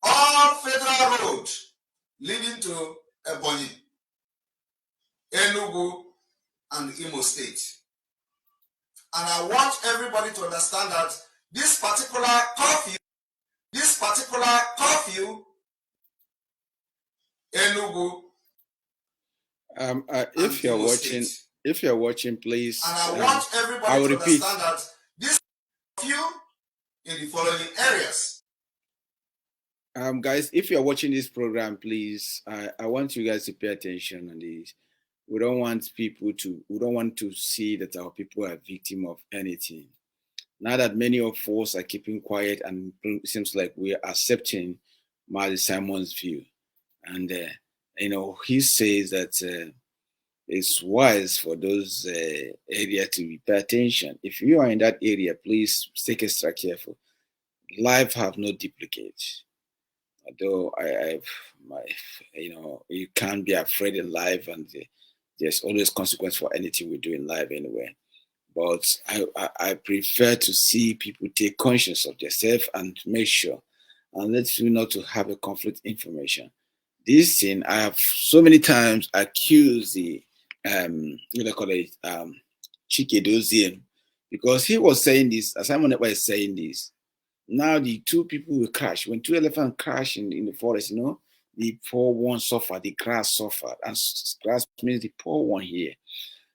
Speaker 2: All federal roads leading to Ebonyi, Enugu, and Imo State. And I want everybody to understand that this particular curfew, Enugu,
Speaker 1: if you're watching, please.
Speaker 2: And I want everybody to understand that this curfew in the following areas.
Speaker 1: Guys, if you're watching this program, please, I want you guys to pay attention on this. We don't want to see that our people are victim of anything. Now that many of us are keeping quiet, and it seems like we are accepting Marty Simon's view. And, he says that it's wise for those areas to pay attention. If you are in that area, please take extra careful. Life have no duplicate. Although you can't be afraid in life, and there's always consequence for anything we do in life anyway. But I prefer to see people take conscience of themselves and make sure, and let you not to have a conflict information. This thing, I have so many times accused the Chike Doziem, because he was saying this, Simon Ekpa is saying this. Now the 2 people will crash. When 2 elephants crash in the forest, the poor one suffered, the grass suffered, and grass means the poor one here.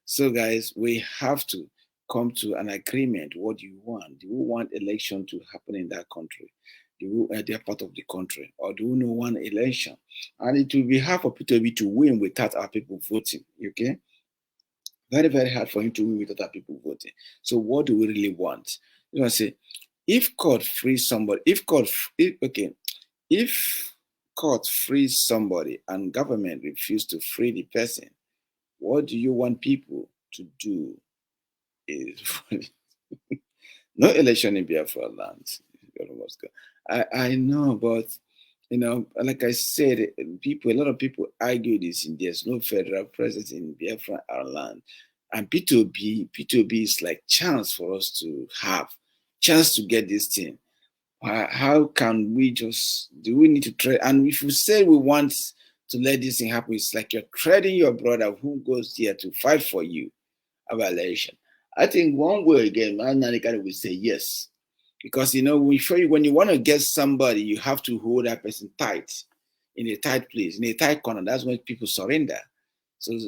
Speaker 1: So guys, we have to come to an agreement. What do you want? Do you want election to happen in that country? Do you they are part of the country? Or do you know one election? And it will be hard for Peter Obi to win without our people voting, okay? Very, very hard for him to win without our people voting. So what do we really want? Say, if court frees somebody, if court frees somebody and government refuses to free the person, what do you want people to do? No election in Biafra land. I know, but like I said, a lot of people argue this, and there's no federal presence in Biafra land. And P2B is like chance for us to have, chance to get this thing. How can we do we need to trade? And if you say we want to let this thing happen, it's like you're trading your brother who goes there to fight for you about election. I think one way again, Nanikari will say yes. Because when you want to get somebody, you have to hold that person tight, in a tight place, in a tight corner. That's when people surrender. So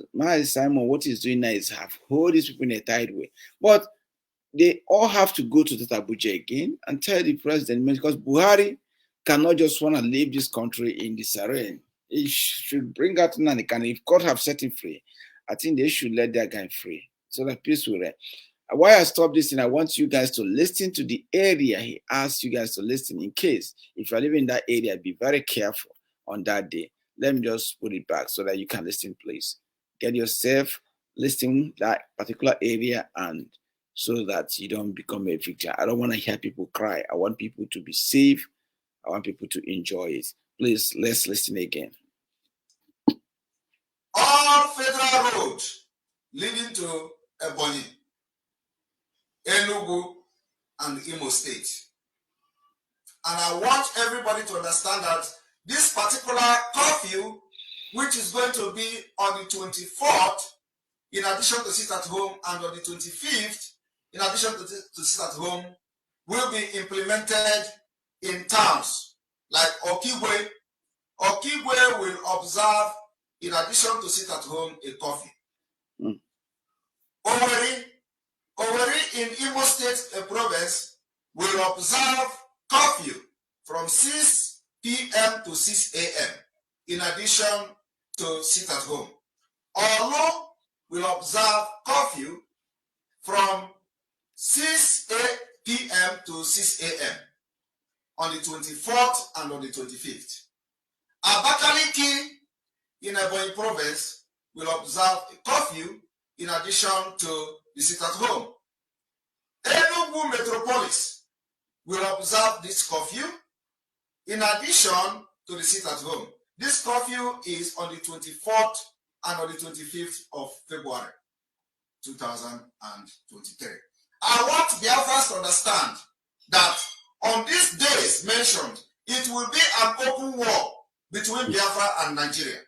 Speaker 1: Simon, what he's doing now is hold these people in a tight way. But they all have to go to the Abuja again and tell the president, because Buhari cannot just want to leave this country in the serene. He should bring out Nanikan. If God have set him free, I think they should let that guy free so that peace will reign. Why I stopped this, and I want you guys to listen to the area he asked you guys to listen. In case if you're living in that area, be very careful on that day. Let me just put it back so that you can listen, please. Get yourself listening that particular area, and so that you don't become a victim. I don't want to hear people cry. I want people to be safe. I want people to enjoy it. Please, let's listen again.
Speaker 2: All federal roads leading to Ebonyi, Enugu, and Imo State. And I want everybody to understand that this particular curfew, which is going to be on the 24th, in addition to sit at home, and on the 25th, in addition to sit at home, will be implemented in towns like Okigwe. Okigwe will observe, in addition to sit at home, a curfew. Owerri in Imo State province will observe curfew from 6 p.m. to 6 a.m. in addition to sit at home. Olu will observe curfew from 6 p.m. to 6 a.m. on the 24th and on the 25th. Abakaliki in Ebonyi province will observe a curfew in addition to the sit at home. Enugu metropolis will observe this curfew in addition to the sit at home. This curfew is on the 24th and on the 25th of February 2023. I want Biafrans to understand that on these days mentioned, it will be an open war between Biafra and Nigeria,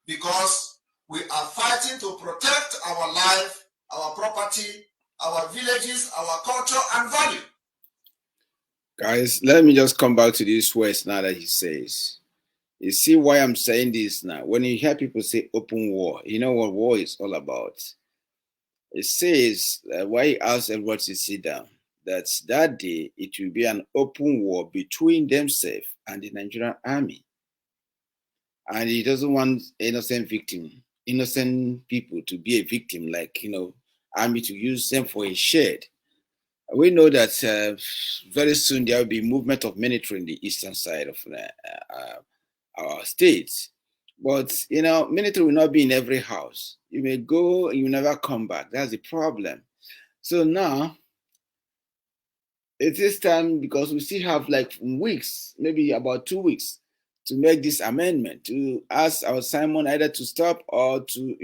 Speaker 2: because we are fighting to protect our life, our property, our villages, our culture and value.
Speaker 1: Guys, let me just come back to this words now that he says. You see why I'm saying this now? When you hear people say open war, you know what war is all about. It says why he asked everybody to sit down, that day it will be an open war between themselves and the Nigerian army. And he doesn't want innocent people to be a victim, like, army to use them for a shed. We know that very soon there will be movement of military in the eastern side of our states. But, military will not be in every house. You may go, you never come back. That's the problem. So now, it is time, because we still have like weeks, maybe about 2 weeks, to make this amendment, to ask our Simon either to stop or to,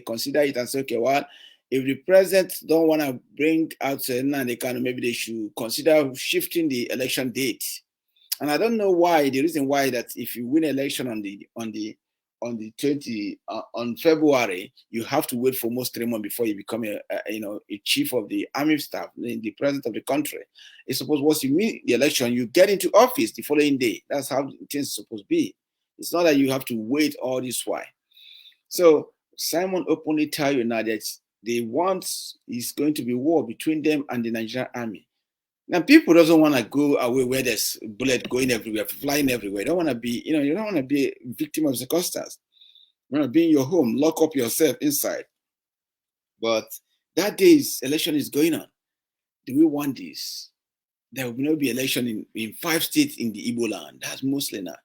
Speaker 1: consider it and say, okay, well, if the president don't want to bring out the kind, maybe they should consider shifting the election date. And I don't know why. The reason why that if you win election on the 20 on February, you have to wait for almost 3 months before you become a chief of the army staff, the president of the country. It's supposed, once you win the election, you get into office the following day. That's how things supposed to be. It's not that you have to wait all this while. So Simon openly tell you now that they want is going to be war between them and the Nigerian army. Now, people doesn't want to go away where there's bullet going everywhere, flying everywhere. You don't want to be, you don't want to be a victim of circumstance. You want to be in your home, lock up yourself inside. But that day's election is going on. Do we want this? There will not be election in 5 states in the Igbo land. That's mostly now.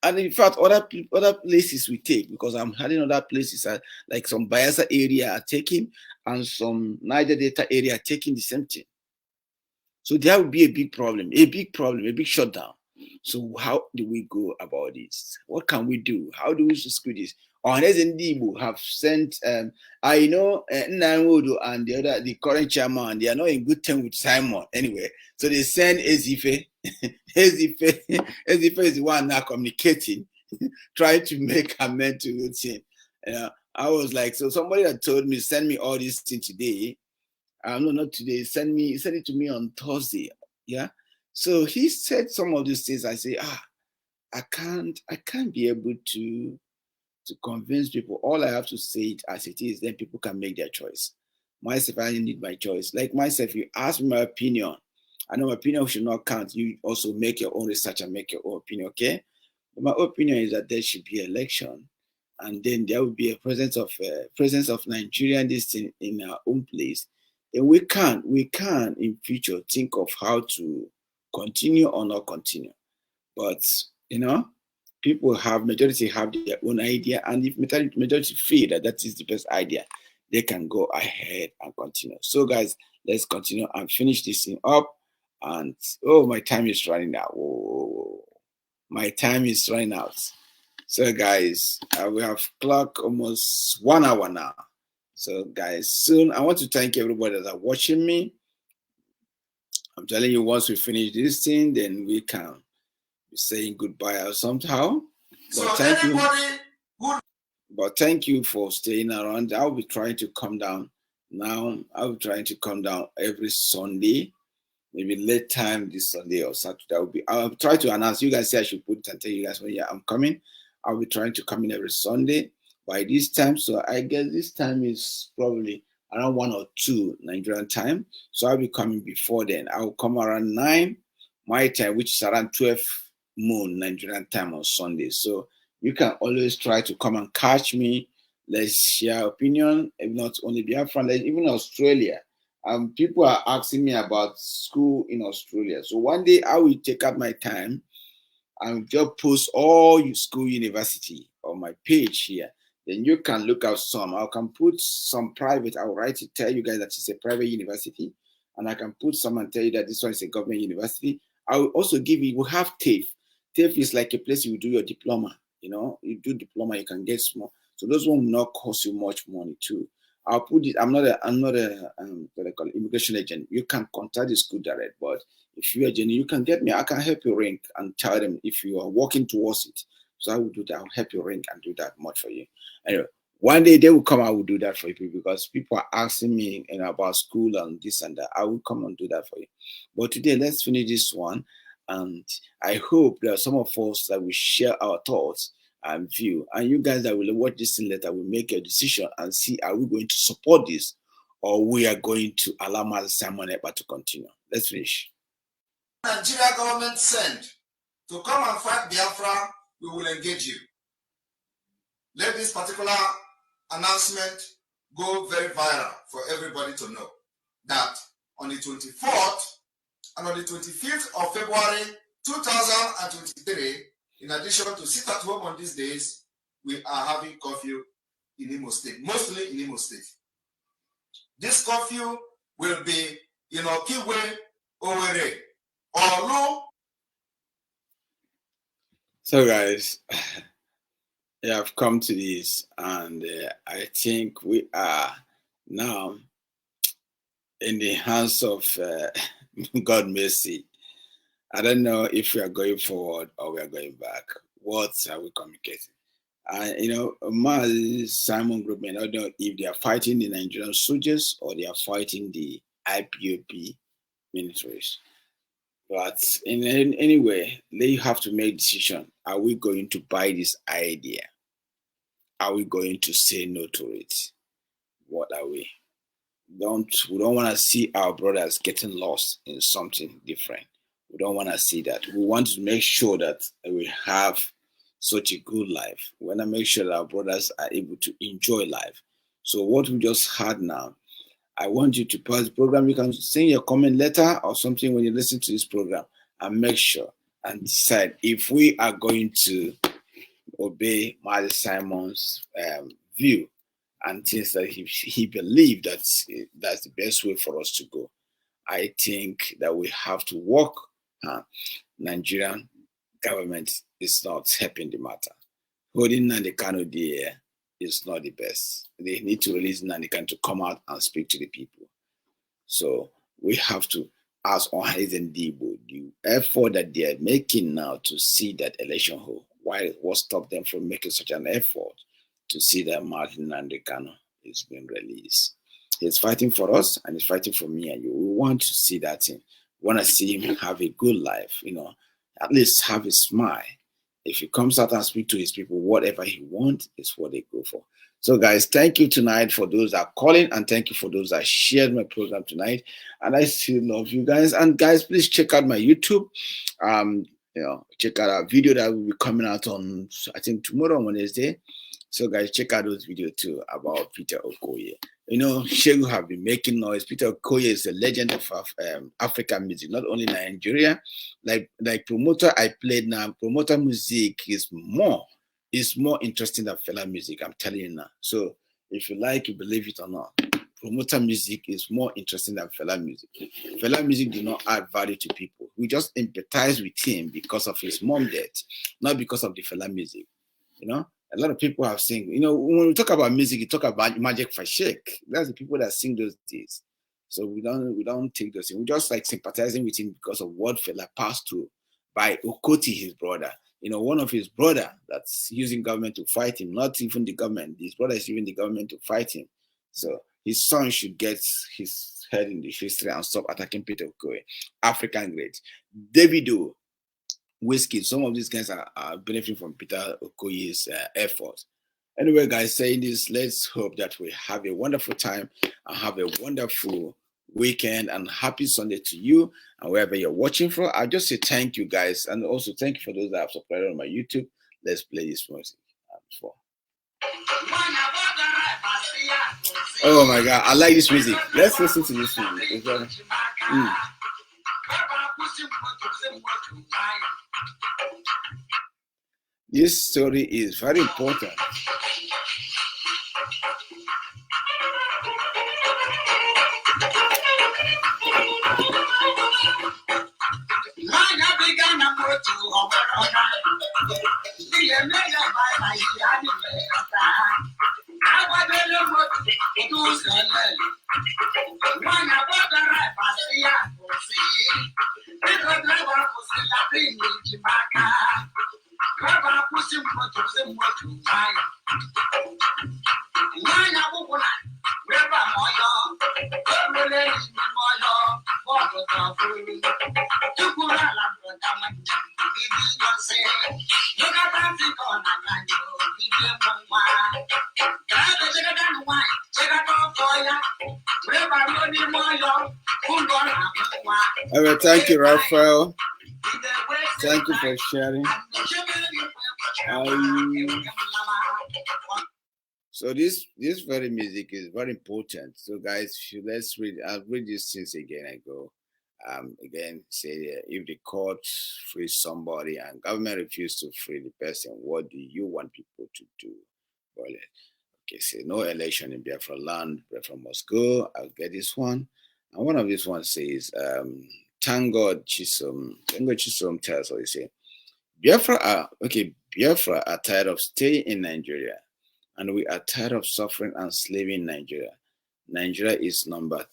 Speaker 1: And in fact, other places we take, because I'm having other places like some Bayelsa area are taking, and some Niger Delta area are taking the same thing. So there will be a big problem, a big shutdown. So how do we go about this? What can we do? How do we screw this? Unless Ndibo have sent, I know Nnawodo and the current chairman, they are not in good terms with Simon anyway. So they send Ezife. Ezife is the one now communicating, trying to make amend to the thing. I was like, so somebody that told me, send me all these things today. No, not today. Send it to me on Thursday. Yeah. So he said some of these things. I say, I can't be able to convince people. All I have to say it as it is, then people can make their choice. Myself, I need my choice. Like myself, you ask me my opinion. I know my opinion should not count. You also make your own research and make your own opinion, okay? But my opinion is that there should be election, and then there will be a presence of Nigeria in our own place. And we can in future think of how to continue or not continue. But majority have their own idea, and if majority feel that is the best idea, they can go ahead and continue. So guys, let's continue and finish this thing up. And my time is running out. My time is running out. So guys, we have clocked almost 1 hour now. So guys, soon I want to thank everybody that are watching me. I'm telling you, once we finish this thing, then we can be saying goodbye or somehow. But thank you for staying around. I'll be trying to come down now. I'll be trying to come down every Sunday, maybe late time this Sunday or Saturday. I'll try to announce. You guys say I should put it and tell you guys when I'm coming. I'll be trying to come in every Sunday by this time. So I guess this time is probably around 1 or 2 Nigerian time. So I'll be coming before then. I'll come around 9 my time, which is around 12 noon Nigerian time on Sunday. So you can always try to come and catch me. Let's share opinion. If not only Biafra, even Australia. People are asking me about school in Australia. So one day I will take up my time and just post all your school university on my page here. Then you can look at some. I can put some private. I'll write to tell you guys that it's a private university, and I can put some and tell you that this one is a government university. I will also give you. We have TAFE. TAFE is like a place you do your diploma. You know, you do diploma, you can get small. So those one will not cost you much money too. I'll put it. I'm not a what they call it, immigration agent. You can contact the school direct, but if you are genuine, you can get me. I can help you rank and tell them if you are working towards it. So I will do that. I'll help you rank and do that much for you. Anyway, one day they will come. I will do that for you because people are asking me about school and this and that. I will come and do that for you. But today, let's finish this one. And I hope there are some of us that will share our thoughts and view. And you guys that will watch this later will make a decision and see, are we going to support this or we are going to allow Mazi Simon Ekpa to continue. Let's finish.
Speaker 2: Nigeria government sent to come and fight Biafra, we will engage you. Let this particular announcement go very viral for everybody to know that on the 24th and on the 25th of February 2023, in addition to sit at home on these days, we are having curfew in Imo State, mostly in Imo State. This curfew will be in Okiwe, Owerri, Olu.
Speaker 1: So guys, yeah, I've come to this, and I think we are now in the hands of God mercy. I don't know if we are going forward or we are going back. What are we communicating? Mazi Simon Group may not know if they are fighting the Nigerian soldiers or they are fighting the IPOB militaries. But in any way, they have to make a decision. Are we going to buy this idea? Are we going to say no to it? What are we? We don't want to see our brothers getting lost in something different. We don't want to see that. We want to make sure that we have such a good life. We want to make sure that our brothers are able to enjoy life. So what we just had now, I want you to pause the program. You can send your comment letter or something when you listen to this program and make sure and decide if we are going to obey Mazi Simon's view and things that he believed that's the best way for us to go. I think that we have to work. Nigerian government is not helping the matter. Holding Nnamdi Kanu there is not the best. They need to release Nnamdi Kanu to come out and speak to the people. So we have to ask on Ndigbo the effort that they are making now to see that election hold. Why? What stopped them from making such an effort to see that Martin Nnamdi Kanu is being released? He's fighting for us and he's fighting for me and you. We want to see that thing. We want to see him have a good life, at least have a smile. If he comes out and speak to his people, whatever he wants is what they go for. So guys, thank you tonight for those that are calling and thank you for those that shared my program tonight. And I still love you guys. And guys, please check out my YouTube. Check out our video that will be coming out on, I think, tomorrow on Wednesday. So guys, check out those videos too about Peter Okoye. Shegu have been making noise. Peter Okoye is a legend of African music, not only Nigeria. Like Promoter I played now, Promoter music is more interesting than Fela music, I'm telling you now. So if you like, you believe it or not, Promoter music is more interesting than Fela music. Fela music do not add value to people. We just empathize with him because of his mom death, not because of the Fela music. A lot of people have sing. When we talk about music, you talk about Magic Fashek. That's the people that sing those days. So we don't take those things. We just like sympathizing with him because of what Fela passed through by Okoti, his brother. One of his brother that's using government to fight him, not even the government. His brother is using the government to fight him. So his son should get his head in the history and stop attacking Peter Okoye. African great. Davido, Whiskey, some of these guys are benefiting from Peter Okoye's effort. Anyway, guys, saying this, let's hope that we have a wonderful time and have a wonderful weekend and happy Sunday to you and wherever you're watching from. I'll just say thank you, guys, and also thank you for those that have subscribed on my YouTube. Let's play this music before. Oh my God, I like this music. Let's listen to this one. This story is very important. All right, thank you, Raphael. Thank you for sharing. So this very music is very important. So guys, let's read. I'll read these things again. I go. Again, say if the court frees somebody and government refuses to free the person, what do you want people to do? Well, okay, say no election in Biafra land. Biafra must go. I'll get this one. And one of these ones says, thank God Chisom. Thank God Chisom tells us, he say, Biafra are tired of staying in Nigeria, and we are tired of suffering and slaving Nigeria. Nigeria is number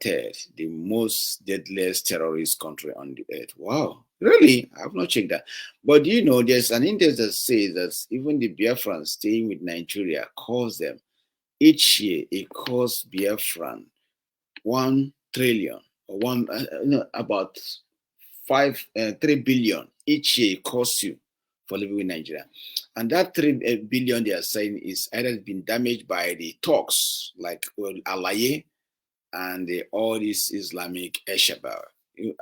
Speaker 1: third, the most deadliest terrorist country on the earth. Wow, really? I've not checked that. But you know, there's an index that says that even the Biafrans staying with Nigeria cost them each year. It costs Biafran 1 trillion or about 3 billion each year. It costs you for living in Nigeria, and that 3 billion they are saying is either been damaged by the talks like Alaye and all this Islamic Eshabab.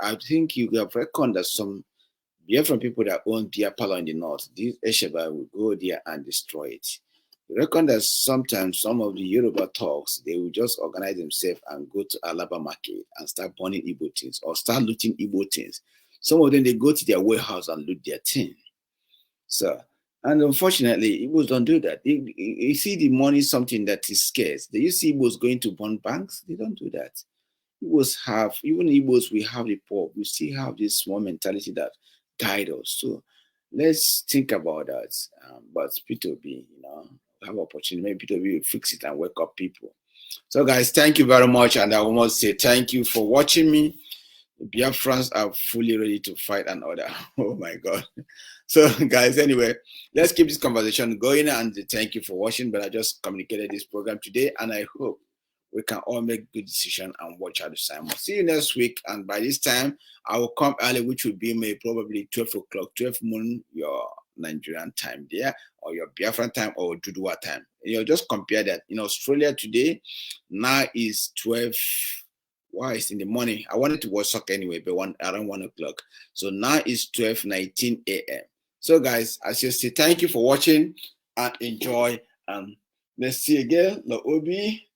Speaker 1: I think you have reckoned that some Biafran people that own Biafra in the north, these Eshabab will go there and destroy it. You reckon that sometimes some of the Yoruba talks, they will just organize themselves and go to Alaba market and start burning Igbo things or start looting Igbo things. Some of them, they go to their warehouse and loot their thing. So, and unfortunately, Igbos don't do that. You see the money is something that is scarce. Do you see Igbos going to burn banks? They don't do that. Igbos have, even Igbos, we have the poor. We still have this small mentality that guide us. So let's think about that. But P2B, have opportunity. Maybe P2B will fix it and wake up people. So guys, thank you very much. And I must say thank you for watching me. Biafrans are fully ready to fight another. Oh my God. So guys, anyway, let's keep this conversation going, and thank you for watching. But I just communicated this program today, and I hope we can all make good decision and watch out the time. See you next week, and by this time I will come early, which will be maybe probably 12 o'clock, 12 noon your Nigerian time there, or your Biafran time, or Dudua time. Just compare that. In Australia today, now is 12. Why it's in the morning? I wanted to watch soccer anyway, but around 1 o'clock. So now it's 12:19 a.m. So guys, as you see, thank you for watching and enjoy. And let's see again. The Obi.